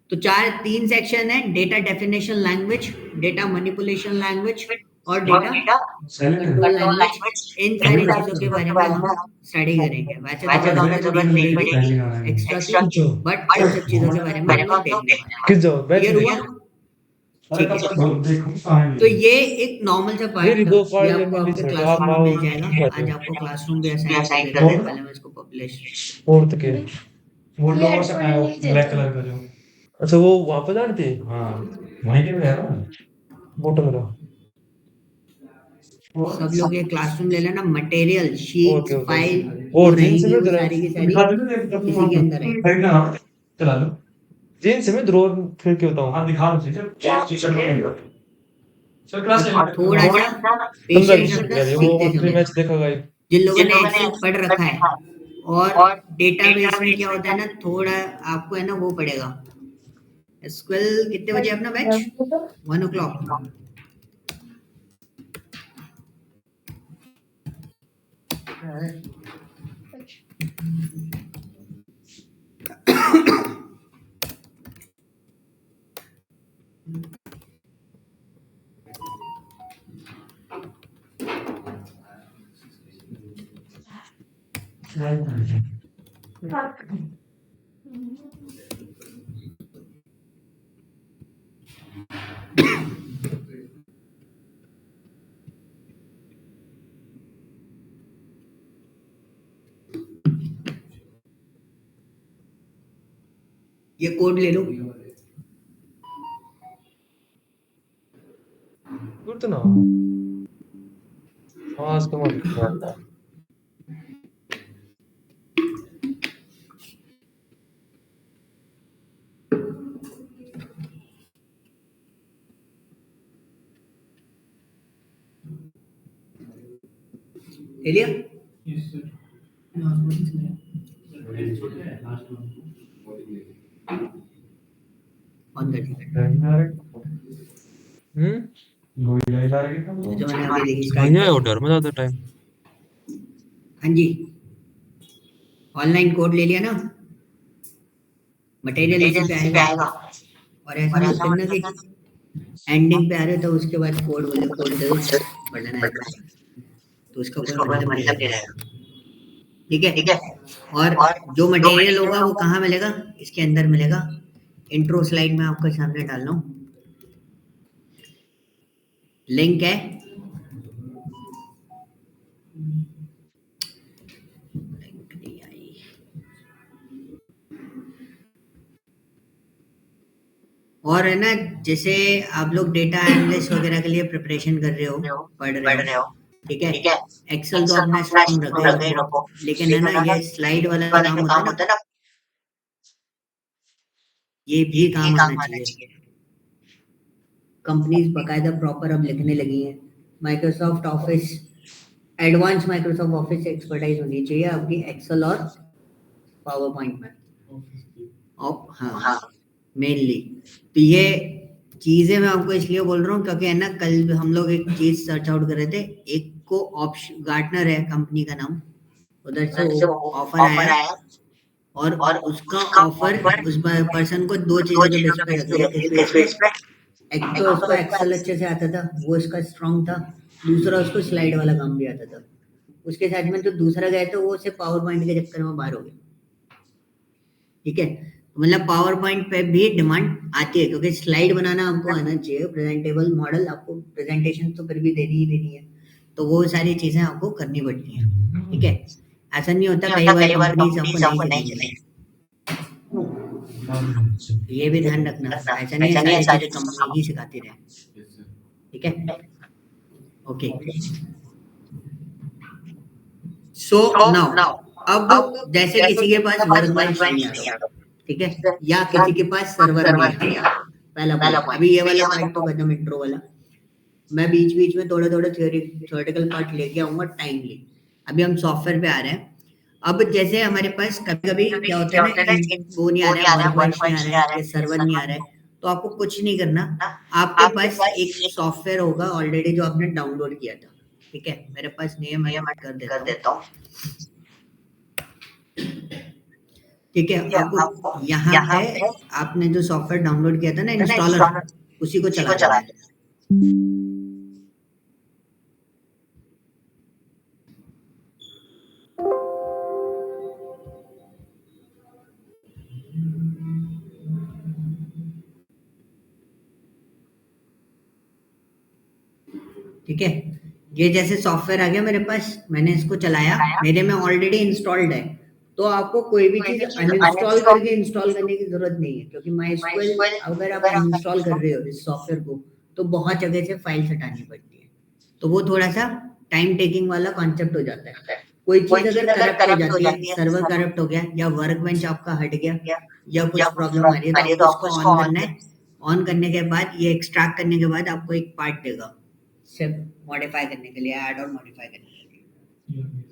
तो 3 सेक्शन है, data definition language, data manipulation language और डेटा कंट्रोल लैंग्वेज। इन सारी चीजों के बारे में हम स्टडी करेंगे। वैसे तो हमें जरूरत नहीं पड़ेगी एक्स्ट्रा की, बट इन सब चीजों के बारे में हम लोग देखने वाले हैं। क्लियर हुआ? ठीक है। तो ये एक नॉर्मल सा पार्ट था, ये आपको आपके क्लासरूम में मिल जाएगा। आज आपको क्लासरूम भी असाइन कर देते हैं, पहले मैं इसको पब्लिश फोर्थ के वो लोगों से ब्लैक कलर का जो, अच्छा वो वहां पे जाते थे। हाँ वहीं के है ना बोटल का। सब लोग ये क्लासरूम ले लेना। मटेरियल शीट फाइल और रहेंगी वो सारी की सारी इसी के अंदर है। चला लो जींस में ड्रॉर फिर के बताऊं। हाँ दिखा दो सर क्लास थोड़ा सा पेशेंस रखना सीखते समय। मैच देखा गाइस जिन लोगों ने एक्सेल पढ़ रखा है और डेटाबेस में क्या होता है ना, थोड़ा आपको है ना वो पड़ेगा। एसक्यूएल कितने बजे अपना बैच? 1 o'clock। ये कोड ले लो। गुड ना आवाज कम आता है। ले लिया? ऑन कर दिया। जो मैंने अभी देखी स्टार्ट किया ऑर्डर में ज्यादा टाइम। हाँ जी, ऑनलाइन कोड ले लिया ना। मटेरियल इसी पे आएगा और ऐसा मत करना कि एंडिंग पे आ रहे तो उसके बाद कोड बोले कोड जरूर पढ़ना है तो उसका कोई मतलब नहीं रहेगा। ठीक है? और जो मटेरियल होगा वो कहाँ मिलेगा? इसके अंदर मिलेगा। इंट्रो स्लाइड में आपके सामने डाल रहा हूँ, लिंक है। और है ना, जैसे आप लोग डेटा एनालिस्ट वगैरह के लिए प्रिपरेशन कर रहे हो, पढ़ रहे हो, ठीक है? एक्सेल तो अपना स्ट्रॉन्ग रखे रखो, लेकिन है ना ये स्लाइड वाला काम होता है ना, ये भी काम आना चाहिए। कंपनीज बकायदा प्रॉपर अब लिखने लगी हैं। Microsoft office, advance Microsoft office expertise होनी चाहिए आपकी एक्सेल और पावर पॉइंट में। हाँ मेनली तो ये चीजें मैं आपको इसलिए बोल रहा हूँ क्योंकि है ना, कल हम लोग एक चीज सर्च आउट कर रहे थे। एक को ऑप्शन गार्टनर है कंपनी का नाम, उधर से ऑफर आया और उसका ऑफर उस पर्सन को 2 चीजों के बेस पे रख दिया। एक तो उसको एक्सेल अच्छे से आता था, वो इसका स्ट्रांग था। दूसरा उसको स्लाइड वाला काम भी आता था। उसके साथ में तो दूसरा गया तो वो सिर्फ पावर पॉइंट के चक्कर में बाहर हो गया। ठीक है, मतलब पावर पॉइंट पे भी डिमांड आती है क्योंकि स्लाइड बनाना आपको आना चाहिए। प्रेजेंटेबल मॉडल आपको प्रेजेंटेशन तो फिर भी देनी ही देनी है, तो वो सारी चीजें आपको करनी पड़ती हैं। ठीक है, ऐसा नहीं होता कई बार कंपनीज आपको नहीं सिखाती। ये भी ध्यान रखना, ऐसा नहीं है सारी चीजें कंपनी ही सिखाती रहे। ठीक है, ओके। सो नाउ अब जैसे किसी के पास वर्कबेंच नहीं है, ठीक है, या किसी के पास सर्वर नहीं है, पहला पॉइंट। अभी ये वाला पार्ट तो खत्म, इंट्रो वाला। मैं बीच बीच में थोड़े थ्योरेटिकल पार्ट लेके आऊंगा टाइमली। अभी हम सॉफ्टवेयर पे आ रहे हैं। अब जैसे हमारे पास कभी कभी क्या होता है ना, वो नहीं आ रहा है, वर्कबेंच नहीं आ रहा है, या सर्वर नहीं आ रहा है, तो आपको कुछ नहीं करना। आपके पास एक सॉफ्टवेयर होगा ऑलरेडी जो आपने डाउनलोड किया था। ठीक है, मेरे पास नहीं है, मैं कर देता हूँ। ठीक है, आपको यहाँ पे आपने जो सॉफ्टवेयर डाउनलोड किया था ना इंस्टॉलर, उसी को चला है। ठीक है, ये जैसे सॉफ्टवेयर आ गया मेरे पास, मैंने इसको चलाया, मेरे में ऑलरेडी इंस्टॉल्ड है, तो आपको कोई भी चीज अनइंस्टॉल करके इंस्टॉल करने की जरूरत नहीं है, क्योंकि MySQL अगर आप अनइंस्टॉल कर रहे हो इस सॉफ्टवेयर को तो बहुत जगह से फाइल्स हटानी पड़ती है, तो वो थोड़ा सा टाइम टेकिंग वाला कॉन्सेप्ट हो जाता है। कोई चीज अगर करप्ट हो जाती है, सर्वर करप्ट हो गया या वर्कबेंच आपका हट गया या कुछ प्रॉब्लम आ रही है, तो आपको उसको ऑन करना है। ऑन करने के बाद ये एक्सट्रैक्ट करने के बाद आपको एक पार्ट देगा सिर्फ मॉडिफाई करने के लिए, ऐड और मॉडिफाई करने के लिए।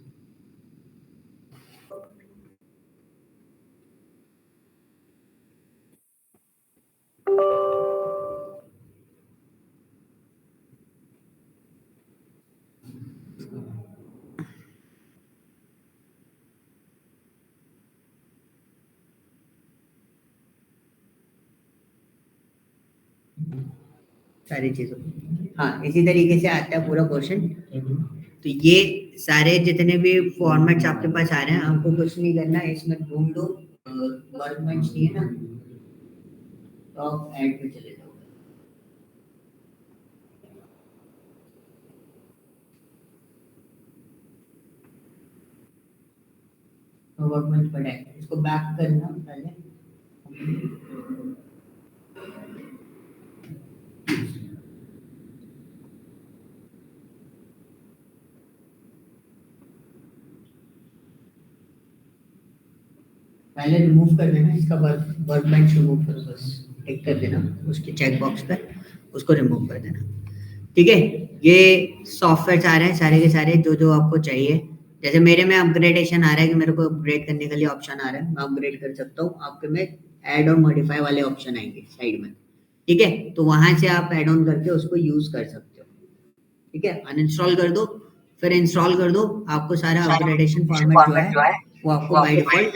सारी चीजों, हाँ इसी तरीके से आता है पूरा क्वेश्चन। तो ये सारे जितने भी फॉर्मेट्स आपके पास आ रहे हैं, आपको कुछ नहीं करना है, इसमें ढूंढ दो वर्कबेंच नहीं है ना, तो आप ऐड पे चले जाओ। तो वर्कबेंच पर है, इसको बैक करना पहले। पहले रिमूव कर देना इसका, वर्कबेंच रिमूव करो, बस टिक कर देना उसके चेक बॉक्स पर, उसको रिमूव कर देना। ठीक है, ये सॉफ्टवेयर आ रहे हैं सारे के सारे जो जो आपको चाहिए। जैसे मेरे में अपग्रेडेशन आ रहा है कि मेरे को अपग्रेड करने के लिए ऑप्शन आ रहा है, मैं अपग्रेड कर सकता हूँ। आपके में ऐड और मॉडिफाई वाले ऑप्शन आएंगे साइड में, ठीक है, तो वहां से आप ऐड ऑन करके उसको यूज कर सकते हो। ठीक है, अनइंस्टॉल कर दो, फिर इंस्टॉल कर दो, आपको सारा अपग्रेडेशन फॉर्मेट जो है वो आपको बाय डिफॉल्ट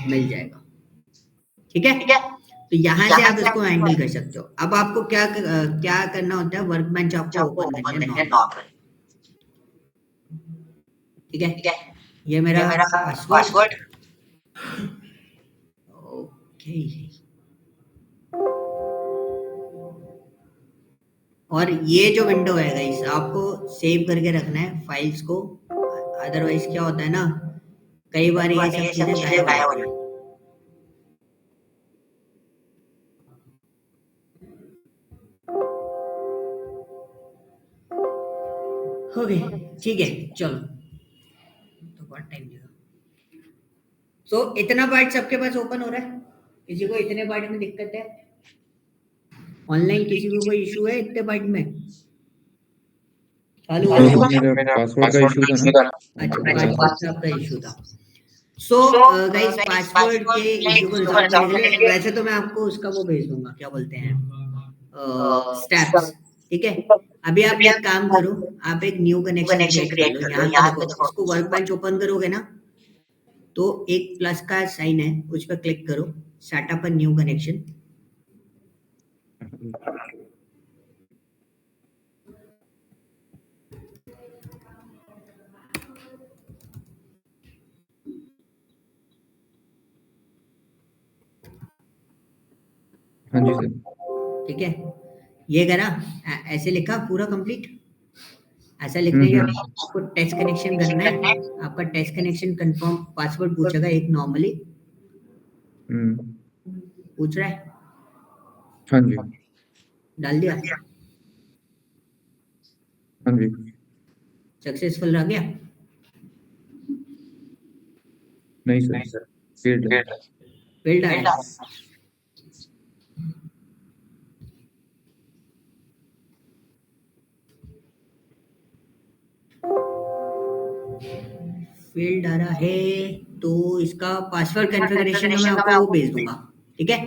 मिल जाएगा। ठीक है, तो यहाँ से आप इसको हैंडल कर सकते हो। अब आपको क्या करना होता है, वर्कबेंच आपको ओपन करना है नॉर्मल। ठीक है, ये मेरा पासवर्ड। ओके, और ये जो विंडो है गाइस, आपको सेव करके रखना है फाइल्स को, अदरवाइज क्या होता है ना, कई बार ये सब चीजें गायब हो जाती हैं। ओके, ठीक है, चलो तो बहुत टाइम लगा। सो इतना पार्ट सबके पास ओपन हो रहा है? किसी को इतने पार्ट में दिक्कत है? ऑनलाइन किसी को कोई इशू है इतने पार्ट में? चालू मेरा पासवर्ड का इशू था ना। अच्छा, पासवर्ड का इशू था। सो गाइस, पासवर्ड के इशू को रिजॉल्व करने के लिए वैसे तो मैं आपको उसका वो भेज दूंगा, क्या बोलते हैं, स्टेप्स। ठीक है, अभी आप एक काम करो, आप एक न्यू कनेक्शन क्रिएट कर लो। यहाँ पे देखो, इसको वर्कबेंच ओपन करोगे ना, तो एक प्लस का साइन है, उस पर क्लिक करो, सेटअप अ न्यू कनेक्शन। हाँ जी सर। ठीक है, ये करा, ऐसे लिखा पूरा कंप्लीट। ऐसा लिखने के बाद आपको टेस्ट कनेक्शन करना है। आपका टेस्ट कनेक्शन कंफर्म पासवर्ड पूछेगा एक नॉर्मली, पूछ रहा है। हाँ जी, डाल दिया? हाँ जी, सक्सेसफुल रह गया? नहीं सर, फेल्ड आया। फील्ड आ रहा है, तो इसका पासवर्ड कॉन्फ़िगरेशन में मैं आपको वो भेज दूंगा। ठीक है,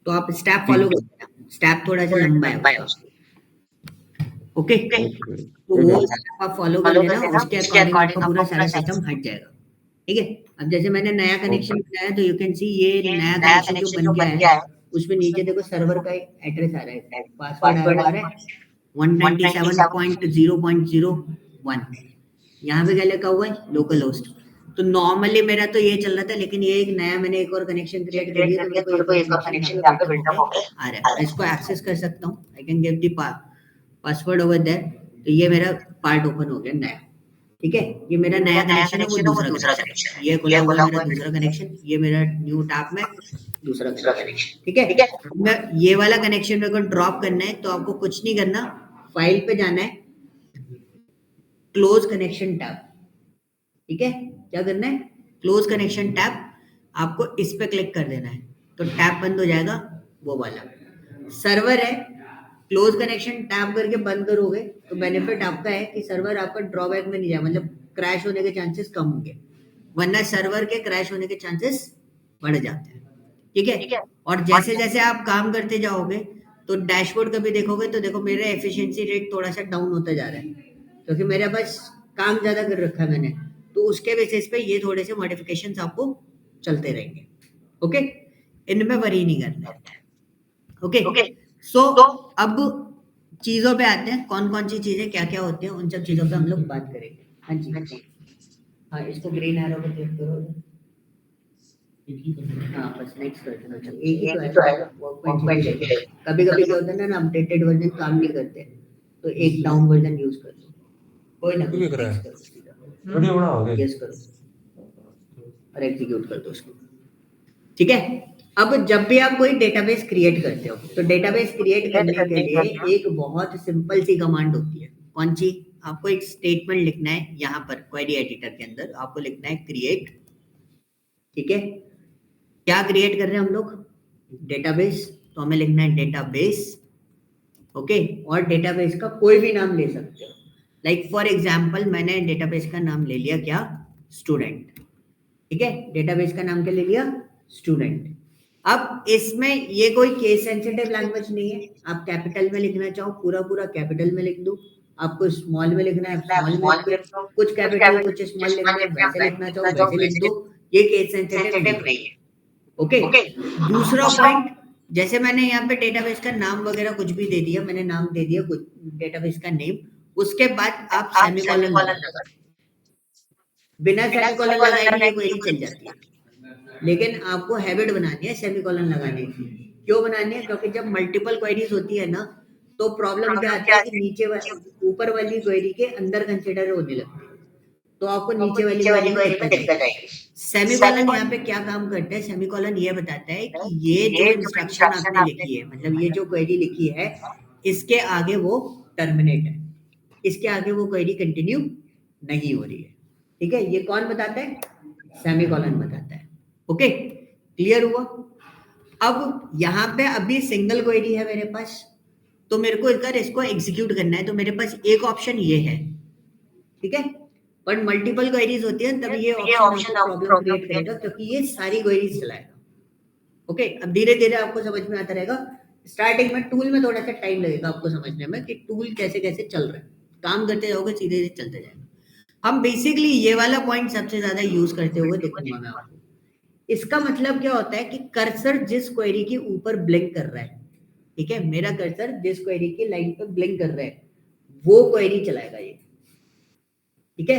तो आप स्टेप फॉलो करना, स्टेप थोड़ा सा लंबा है उसका। ओके, तो वो स्टेप आप फॉलो कर लेना, उसके अकॉर्डिंग आपका पूरा सारा सिस्टम हट जाएगा। ठीक है। अब जैसे मैंने नया कनेक्शन बनाया तो यू कैन सी ये नया कनेक्शन जो बन गया है उसमें नीचे देखो सर्वर का एड्रेस आ रहा है, पासवर्ड आ रहा है 197.0.0.1, यहाँ पे क्या लिखा हुआ है लोकल होस्ट। तो नॉर्मली मेरा तो ये चल रहा था, लेकिन ये एक नया मैंने एक और कनेक्शन क्रिएट कर दिया तो मेरे को एक और कनेक्शन यहाँ पे बिल्डअप हो गया आ रहा है। इसको एक्सेस कर सकता हूँ, I can give the password over there. तो ये मेरा पार्ट ओपन हो गया नया, ठीक है। ये मेरा नया कनेक्शन है, वो दूसरा कनेक्शन, ये खुला हुआ मेरा दूसरा कनेक्शन, ये मेरा न्यू टैब में दूसरा कनेक्शन, ठीक है। मैं ये वाला कनेक्शन मेरे को ड्रॉप करना है तो आपको कुछ नहीं करना, फाइल पे जाना है, क्लोज कनेक्शन टैब, ठीक है। क्या करना है, क्लोज कनेक्शन टैब, आपको इस पे क्लिक कर देना है तो टैब बंद हो जाएगा वो वाला। सर्वर है, क्लोज कनेक्शन टैब करके बंद करोगे तो बेनिफिट आपका है कि सर्वर आपका ड्रॉबैक में नहीं जाए, मतलब क्रैश होने के चांसेस कम होंगे, वरना सर्वर के क्रैश होने के चांसेस बढ़ जाते हैं, ठीक है। और जैसे जैसे आप काम करते जाओगे तो डैशबोर्ड कभी देखोगे तो देखो मेरा एफिशिएंसी रेट थोड़ा सा डाउन होता जा रहा है, क्योंकि मेरे पास काम ज्यादा कर रखा है मैंने, तो उसके बेसिस पे ये थोड़े से मॉडिफिकेशंस आपको चलते रहेंगे, ओके। इनमें वरी नहीं करना है, ओके। सो अब चीजों पे आते हैं, कौन कौन सी चीजें क्या क्या होती हैं, उन सब चीजों पे हम लोग बात करेंगे। हाँ जी, हाँ इसको ग्रीन एरो पे क्लिक करो, हाँ बस नेक्स्ट कर देना, चलो एक ही तो आएगा वर्कपॉइंट लेके। कभी कभी क्या होता है ना, अपडेटेड वर्जन काम नहीं करते तो एक डाउन वर्जन यूज कर लो, कोई ना क्यों कर रहा है? next करो, वीडियो बनाओगे? यस करो और एग्जीक्यूट कर दो उसको, ठीक है। अब जब भी आप कोई डेटाबेस क्रिएट करते हो तो डेटाबेस क्रिएट करने के लिए एक बहुत सिंपल सी कमांड होती है, कौन सी, आपको एक स्टेटमेंट लिखना है यहाँ पर क्वेरी एडिटर के अंदर, आपको लिखना है क्रिएट, ठीक है। क्या क्रिएट कर रहे हैं हम लोग, डेटाबेस, तो हमें लिखना है डेटाबेस, ओके। और डेटाबेस का कोई भी नाम ले सकते हो, लाइक फॉर एग्जांपल मैंने डेटाबेस का नाम ले लिया क्या, स्टूडेंट, ठीक है। डेटाबेस का नाम क्या ले लिया, स्टूडेंट। अब इसमें ये कोई केस सेंसिटिव लैंग्वेज नहीं है, आप कैपिटल में लिखना चाहो पूरा पूरा कैपिटल में लिख दो, आपको स्मॉल में लिखना है स्मॉल में लिख दो, कुछ कैपिटल कुछ स्मॉल लिखना है वैसे लिखना चाहो वैसे लिख दो, ये केस सेंसिटिव नहीं है, ओके। दूसरा पॉइंट, जैसे मैंने यहाँ पे डेटाबेस का नाम वगैरह कुछ भी दे दिया, मैंने नाम दे दिया कुछ डेटाबेस का नेम, उसके बाद आप सेमीकोलन लगा, बिना सेमीकोलन लगाए ये क्वेरी चल जाती है, लेकिन आपको हैबिट बनानी है सेमीकोलन लगाने की। क्यों बनानी है, क्योंकि जब मल्टीपल क्वेरीज होती है ना तो प्रॉब्लम क्या आती है कि नीचे ऊपर वाली क्वेरी के अंदर कंसीडर होने लगती है, तो आपको नीचे वाली क्वेरी में दिक्कत आएगी। सेमीकोलन यहाँ पे क्या काम करता है, सेमीकोलन ये बताता है कि ये जो इंस्ट्रक्शन आपने लिखी है, मतलब ये जो क्वेरी लिखी है इसके आगे वो टर्मिनेट है, इसके आगे वो क्वेरी कंटिन्यू नहीं हो रही है, ठीक है। ये कौन बताता है, सेमीकोलन बताता है, ओके। क्लियर हुआ। अब यहाँ पे अभी सिंगल क्वेरी है मेरे पास, तो मेरे को अगर इसको एग्जीक्यूट करना है तो मेरे पास एक ऑप्शन ये है, ठीक है। बट मल्टीपल क्वेरीज होती है तब ये ऑप्शन आपको प्रॉब्लम क्रिएट करेगा, क्योंकि ये सारी क्वेरीज चलाएगा, ओके। अब धीरे धीरे आपको समझ में आता रहेगा, स्टार्टिंग में टूल में थोड़ा सा टाइम लगेगा आपको समझने में कि टूल कैसे कैसे चल रहा है, काम करते जाओगे सीधे सीधे चलते जाएगा। हम बेसिकली ये वाला पॉइंट सबसे ज्यादा यूज करते हुए देखूंगा मैं आपको। इसका मतलब क्या होता है कि कर्सर जिस क्वेरी के ऊपर ब्लिंक कर रहा है, ठीक है, मेरा कर्सर जिस क्वेरी की लाइन पे ब्लिंक कर रहा है वो क्वेरी चलाएगा ये, ठीक है।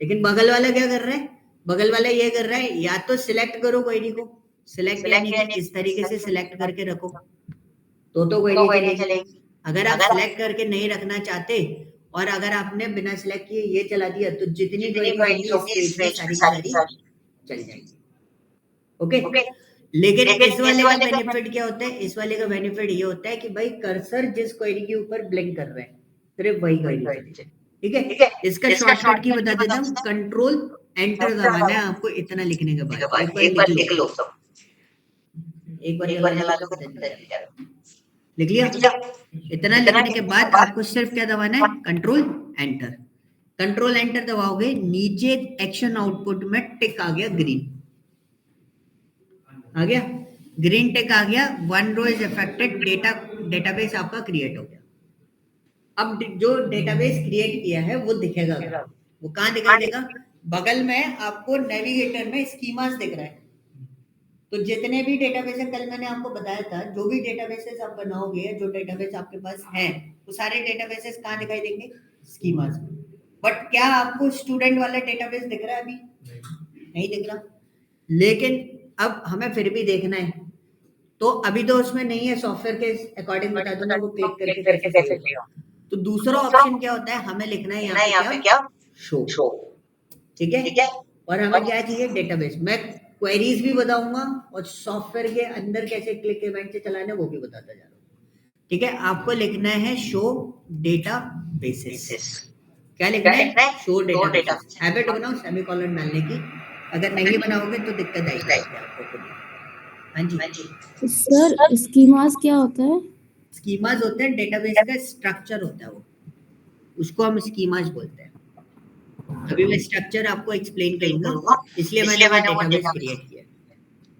लेकिन बगल वाला क्या कर रहा है, बगल वाला ये कर रहा है या तो सिलेक्ट करो क्वेरी को, सिलेक्ट यानी कि इस तरीके से सिलेक्ट करके रखो तो क्वेरी चलेगी। अगर आप सिलेक्ट करके नहीं रखना चाहते और अगर आपने बिना सिलेक्ट किए ये चला दिया तो जितनी क्वेरीज होंगी इस पेज में सारी चल जाएगी, ओके। लेकिन इस वाले का बेनिफिट क्या होता है, इस वाले का बेनिफिट ये होता है कि भाई कर्सर जिस क्वेरी के ऊपर ब्लिंक कर रहा है सिर्फ वही क्वेरी, ठीक है। इसका शॉर्टकट की बता देता हूँ, कंट्रोल एंटर दबाना है आपको इतना लिखने के बाद, एक बार लिख लो सब, एक बार लिख लिया। इतना लिखने के बाद आपको सिर्फ क्या दबाना है, कंट्रोल एंटर। कंट्रोल एंटर दबाओगे नीचे एक्शन आउटपुट में टिक आ गया, ग्रीन आ गया, ग्रीन टिक आ गया, one row is affected, database आपका क्रिएट हो गया। अब जो डेटाबेस क्रिएट किया है वो दिखेगा, वो कहाँ दिखाई देगा, बगल में आपको नेविगेटर में स्कीमास दिख रहा है। तो जितने भी डेटाबेस है, कल मैंने आपको बताया था, जो भी डेटाबेसेस आप बनाओगे, जो डेटाबेस आपके पास है, वो सारे डेटाबेसेस कहाँ दिखाई देंगे? स्कीमास में। बट क्या आपको स्टूडेंट वाला डेटाबेस दिख रहा है? अभी नहीं दिख रहा। लेकिन अब हमें फिर भी देखना है, तो अभी तो उसमें नहीं है, सॉफ्टवेयर के अकॉर्डिंग बता दूंगा वो क्लिक करके कैसे होगा। तो दूसरा ऑप्शन क्या होता है, हमें लिखना है यहाँ पे क्या? शो। ठीक है। और हमें क्या चाहिए? डेटाबेस। मैं क्वेरीज भी बताऊंगा और सॉफ्टवेयर के अंदर कैसे क्लिक इवेंट से चलाना है वो भी बताता जा रहा हूँ। ठीक है, आपको लिखना है शो डेटाबेसेस। क्या लिखना है? Show databases. हैबिट बनाओ सेमीकोलन डालने की, अगर नहीं बनाओगे तो दिक्कत आएगी आपको। हाँ जी सर स्कीमास क्या होता है? स्कीमास होते हैं डेटाबेस का स्ट्रक्चर होता है, वो उसको हम स्कीमास बोलते हैं। अभी मैं स्ट्रक्चर आपको एक्सप्लेन करूंगा, इसलिए मैंने वो डेटाबेस क्रिएट किया।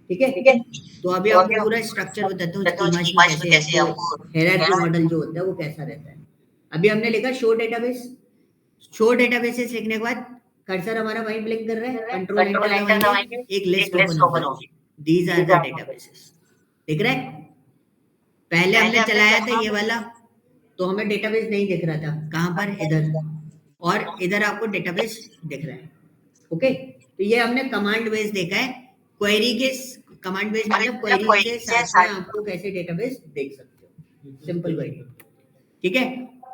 ठीक है, तो अभी आपको पूरा स्ट्रक्चर बताता हूँ स्कीमास में कैसे आपको हायरार्की मॉडल जो होता है वो कैसा रहता है। अभी हमने लिखा शो डेटाबेस। शो डेटाबेसेस लिखने के बाद कर्सर हमारा वहीं ब्लिंक कर रहा है, कंट्रोल एंटर दबाएंगे, एक लिस्ट ओपन होगी। These are the databases. दिख रहा है? पहले हमने चलाया था ये वाला, तो हमें डेटाबेस नहीं दिख रहा था। कहां पर? इधर। और इधर आपको डेटाबेस दिख रहा है। ओके, तो ये हमने कमांड बेस देखा है। क्वेरी के कमांड बेस मतलब क्वेरी के साथ में आपको कैसे डेटाबेस देख सकते हो, सिंपल क्वेरी। ठीक है,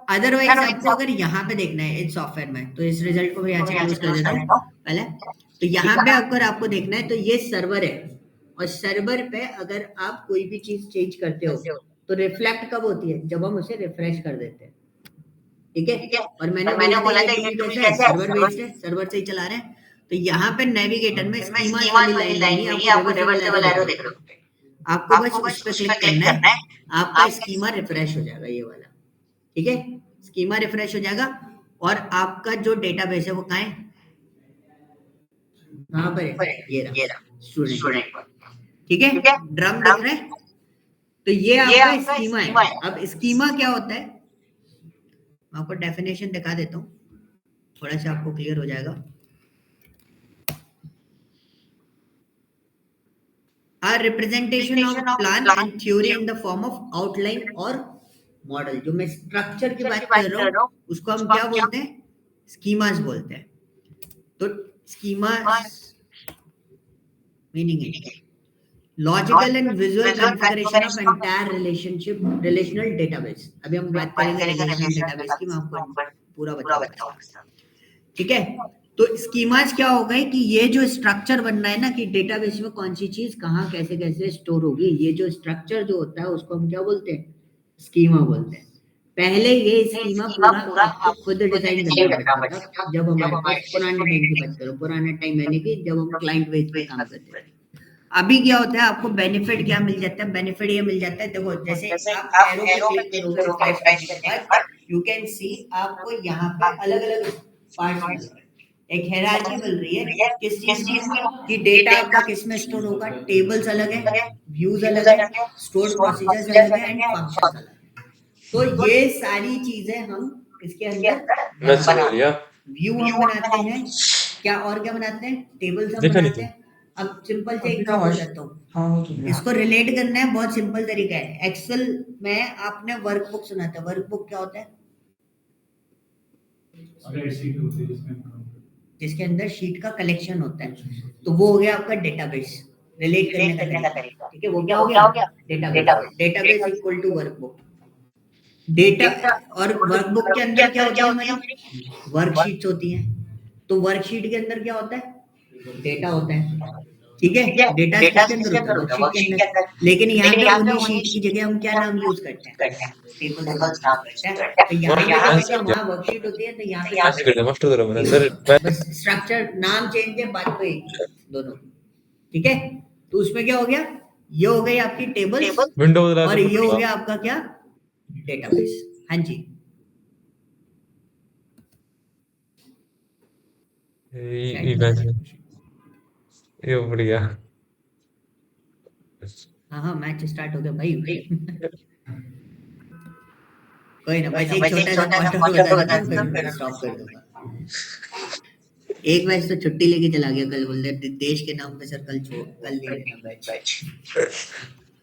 अदरवाइज आपको अगर यहाँ पे देखना है इस सॉफ्टवेयर में, तो इस रिजल्ट को भी यहाँ से क्लोज कर देता हूँ पहले। तो यहाँ पे अगर आपको देखना है तो ये सर्वर है, और सर्वर पे अगर आप कोई भी चीज चेंज करते हो तो रिफ्लेक्ट कब होती है? जब हम उसे रिफ्रेश कर देते हैं। ठीक है, और मैंने बोला था ये टूल कैसा है? सर्वर बेस्ड है, सर्वर से ही चला रहे हैं। तो यहाँ पे नेविगेटर में स्कीमा वाली लाइन नहीं, आपको रिवर्सेबल एरो दिख रहा है। आपको बस उस पे क्लिक करना है, आपका स्कीमा रिफ्रेश हो जाएगा, ये वाला। ठीक है, स्कीमा रिफ्रेश हो जाएगा, और आपका जो डेटाबेस है वो कहाँ है? कहाँ पर है? ये रहा स्टूडेंट। ठीक है, ड्रम दिख रहा है? तो ये आपका स्कीमा है। अब स्कीमा क्या होता है, मैं आपको डेफिनेशन दिखा देता हूँ, थोड़ा सा आपको क्लियर हो जाएगा। A representation of plan and theory in the form of outline और मॉडल। जो मैं स्ट्रक्चर की बात कर रहा हूँ उसको हम क्या बोलते हैं? स्कीमास बोलते हैं। तो स्कीमास मीनिंग है logical and visual configuration of entire relational database. अभी हम बात करेंगे रिलेशनल डेटाबेस की, मैं आपको पूरा बताऊंगा। ठीक है, तो स्कीमास क्या होगा कि ये जो स्ट्रक्चर बनना है ना, कि डेटाबेस में कौन सी चीज कहाँ कैसे कैसे स्टोर होगी, ये जो स्ट्रक्चर जो होता है उसको हम क्या बोलते हैं? स्कीमा बोलते हैं। पहले ये स्कीमा पूरा आपको खुद डिजाइन करना पड़ता था, जब हमारे पास पुराने टाइम की बात करो, पुराने टाइम यानी कि जब हम क्लाइंट बेस पे काम करते थे। अभी क्या होता है, आपको बेनिफिट क्या मिल जाता है? बेनिफिट ये मिल जाता है, देखो जैसे आप एरो पे क्लिक करोगे रिफ्रेश करने के बाद, यू कैन सी आपको यहाँ पे अलग अलग पार्ट्स मिल रहे हैं। एक हायरार्की मिल रही है किस चीज की डेटा आपका किस में स्टोर होगा। टेबल्स अलग है, व्यूज अलग है, स्टोर प्रोसीजर्स अलग है एंड फंक्शंस अलग है। तो ये सारी चीजें हम इसके अंदर समझ लिया। व्यू हम बनाते हैं, क्या और क्या बनाते हैं? टेबल्स हम देखा नहीं बनाते हैं। अब सिंपल से एक काम करता हूँ, इसको रिलेट करना है, बहुत सिंपल तरीका है। एक्सेल में आपने वर्कबुक सुना था, वर्कबुक क्या होता है? जिसके अंदर शीट का कलेक्शन होता है, तो वो हो गया आपका डेटाबेस। रिलेट करने का तरीका, ठीक है, वो क्या हो गया? Database. Database equal to workbook. Data और वर्कबुक के अंदर क्या होती है हमारी? वर्कशीट्स होती हैं। तो वर्कशीट के अंदर क्या होता है? डेटा होता है। ठीक है, डेटा किसके अंदर होता है? वर्कशीट के अंदर। लेकिन यहाँ पे उन्हीं शीट की जगह हम क्या नाम यूज करते हैं? टेबल्स नाम करते हैं। तो यहाँ पे वहाँ वर्कशीट होती है, तो यहाँ पे मास्टर जरा मेरा सर बस स्ट्रक्चर नाम चेंज है, बात तो एक ही दोनों। ठीक है, तो उसमें क्या हो गया? ये हो गई आपकी टेबल्स, विंडो बदला और ये हो गया आपका क्या? डेटाबेस। हाँ जी, ये बढ़िया। हाँ मैच स्टार्ट हो गया भाई। कोई ना, बस एक छोटा सा क्वार्टर बता देता हूँ, फिर स्टॉप कर दूंगा। एक बैच तो छुट्टी लेके चला गया कल, बोल रहे देश के नाम पे सर कल नहीं लेना बैच।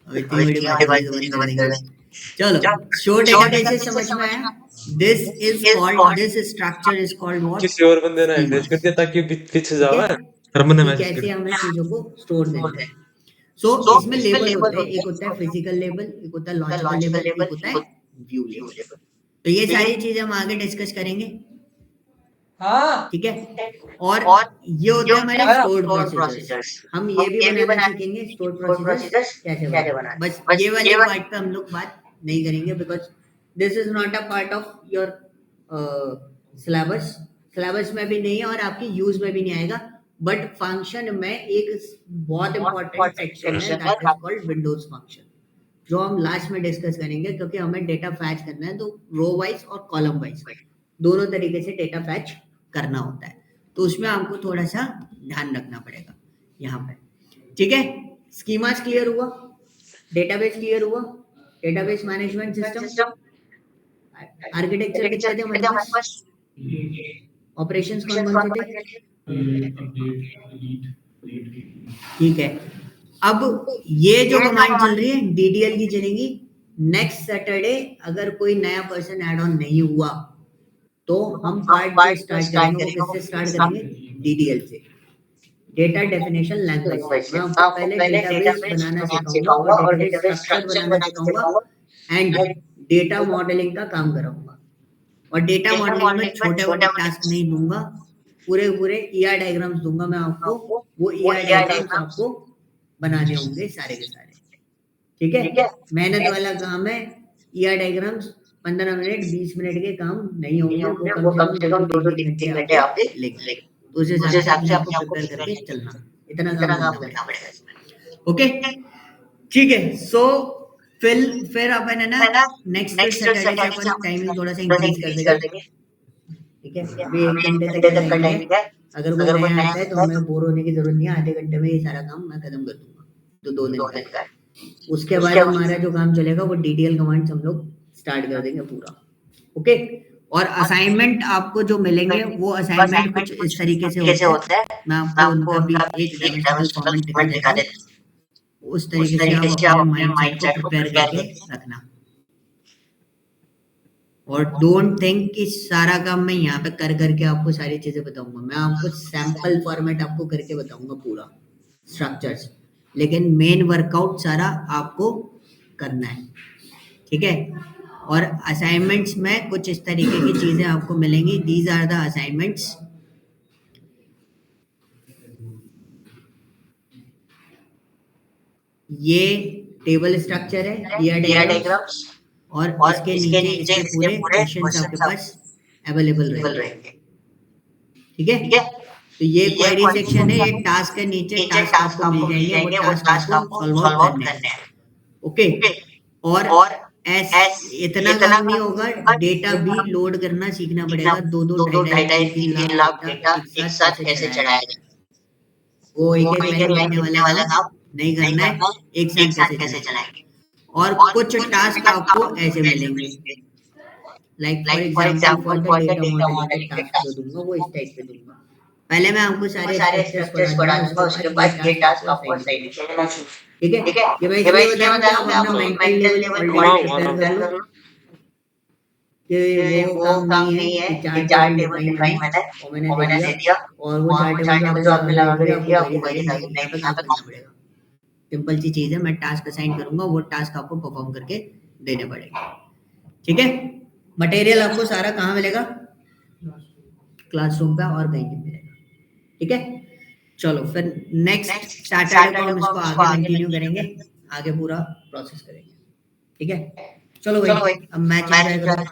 अब इतनी बड़ी बात तो बंद कर देंगे। चलो, शो डेटाबेस समझ में आया? This structure is called what? किसी और बंदे ने एड्रेस कर दिया ताकि पीछे जावे। रमन ने कि मैसेज कैसे किया। हमें चीजों को स्टोर करते हैं। सो इसमें लेबल होते हैं, एक होता है फिजिकल लेबल, एक होता है लॉजिकल लेबल, एक होता है व्यू लेबल। तो ये सारी चीजें हम आगे डिस्कस करेंगे, ठीक है। और ये होता है हमारे स्टोर्ड प्रोसीजर्स। हम ये भी बनाना सीखेंगे स्टोर्ड प्रोसीजर्स कैसे बनाना। बस ये वाले पार्ट पे हम लोग बात नहीं करेंगे, because this is not a part of your syllabus में भी नहीं है और आपकी यूज में भी नहीं आएगा। बट फंक्शन में एक बहुत इंपॉर्टेंट सेक्शन है that is called Windows function, जो हम लास्ट में डिस्कस करेंगे, क्योंकि हमें डेटा फैच करना है। तो रो वाइज और कॉलम वाइज दोनों तरीके से डेटा फैच करना होता है, तो उसमें हमको थोड़ा सा ध्यान रखना पड़ेगा यहाँ पे, ठीक है। स्कीमास क्लियर हुआ, डेटाबेस क्लियर हुआ, डेटाबेस मैनेजमेंट सिस्टम, आर्किटेक्चर कितने थे हमारे पास, ऑपरेशंस कौन से थे, ठीक है। अब ये जो कमांड चल रही है DDL की चलेगी। नेक्स्ट सैटरडे अगर कोई नया पर्सन ऐड ऑन नहीं हुआ तो हम पार्ट स्टार्ट करेंगे। वो किससे स्टार्ट करेंगे? DDL से, डेटा डेफिनेशन लैंग्वेज। मैं आपको पहले डेटाबेस बनाना सिखाऊंगा और डेटाबेस स्ट्रक्चर बनाना सिखाऊंगा एंड डेटा मॉडलिंग का काम कराऊंगा। और डेटा मॉडलिंग में छोटे मोटे टास्क नहीं दूंगा, पूरे ER डायग्राम्स दूंगा मैं आपको। वो ER डायग्राम्स आपको बनाने होंगे सारे के सारे, ठीक है। मेहनत वाला काम है। ER डायग्राम्स 15 मिनट 20 मिनट के काम नहीं होंगे, वो कम से कम 2-3 घंटे आप लेंगे। उस हिसाब से अपने आपको प्रिपेयर करके चलना, इतना काम करना पड़ेगा। ओके, ठीक है। सो फिर अपन है ना नेक्स्ट सैटरडे से अपन टाइमिंग थोड़ा सा इंक्रीज कर देंगे, ठीक है। अभी 1 घंटे तक का टाइमिंग है। अगर कोई नया आता है तो हमें बोर होने की जरूरत नहीं है, आधे घंटे में ये सारा काम मैं खत्म कर दूंगा, तो 2 दिन का। उसके बाद हमारा जो काम चलेगा वो DDL कमांड्स हम लोग स्टार्ट कर देंगे पूरा, ओके। और असाइनमेंट आपको जो मिलेंगे वो असाइनमेंट कुछ इस तरीके से होते हैं। मैं आपको उनका भी एक डेमोस्ट्रेबल फॉर्मेट दिखा देता हूं। उस तरीके से आप अपने माइंडसेट को प्रिपेयर करके रखना। और डोंट थिंक कि सारा काम मैं यहाँ पे कर करके आपको सारी चीजें बताऊंगा। मैं आपको सैंपल फॉर्मेट आपको करके बताऊंगा पूरा स्ट्रक्चर्स, लेकिन मेन वर्कआउट सारा आपको करना है, ठीक है। और असाइनमेंट्स में कुछ इस तरीके की चीजें आपको मिलेंगी। These are the assignments. ये टेबल स्ट्रक्चर है, ER डायग्राम्स, और इसके नीचे इसके पूरे क्वेश्चंस आपके पास अवेलेबल रहेंगे, ठीक है। तो ये क्वेरी सेक्शन है, ये टास्क के नीचे टास्क आपको मिल जाएंगे, वो टास्क आपको सॉल्व आउट करने हैं, ओके। और इतना काम नहीं होगा, डेटा भी लोड करना सीखना पड़ेगा। 2-2-2.5-3 लाख डेटा एक साथ कैसे चढ़ाया जाए, वो एक लाइन वाला काम नहीं करना है, एक साथ कैसे चलाएंगे। और कुछ टास्क आपको ऐसे मिलेंगे, like for example for the data modelling के टास्क जो दूंगा वो इस टाइप से दूंगा। पहले मैं आपको सारे स्ट्रक्चर्स पढ़ा दूंगा, उसके बाद ये टास्क आपको असाइन करना, ठीक है। ये मैं इसलिए बता रहा हूं, आप अपना मेंटल लेवल ऑलरेडी प्रिपेयर कर लो कि वो काम नहीं है कि 4 टेबल दिखाई मैंने दे दिया और वो 4 टेबल जो आपने लगा के दे दिया आपको वेरी नहीं करना पड़ेगा। सिंपल सी चीज है, मैं टास्क असाइन करूंगा, वो टास्क आपको परफॉर्म करके देने पड़ेगा, ठीक है। मटेरियल आपको सारा कहाँ मिलेगा? क्लासरूम पे, और कहीं नहीं मिलेगा, ठीक है। चलो फिर नेक्स्ट सैटरडे को हम इसको आगे कंटिन्यू करेंगे, आगे पूरा प्रोसेस करेंगे, ठीक है। चलो भाई, अब मैच एंजॉय करो।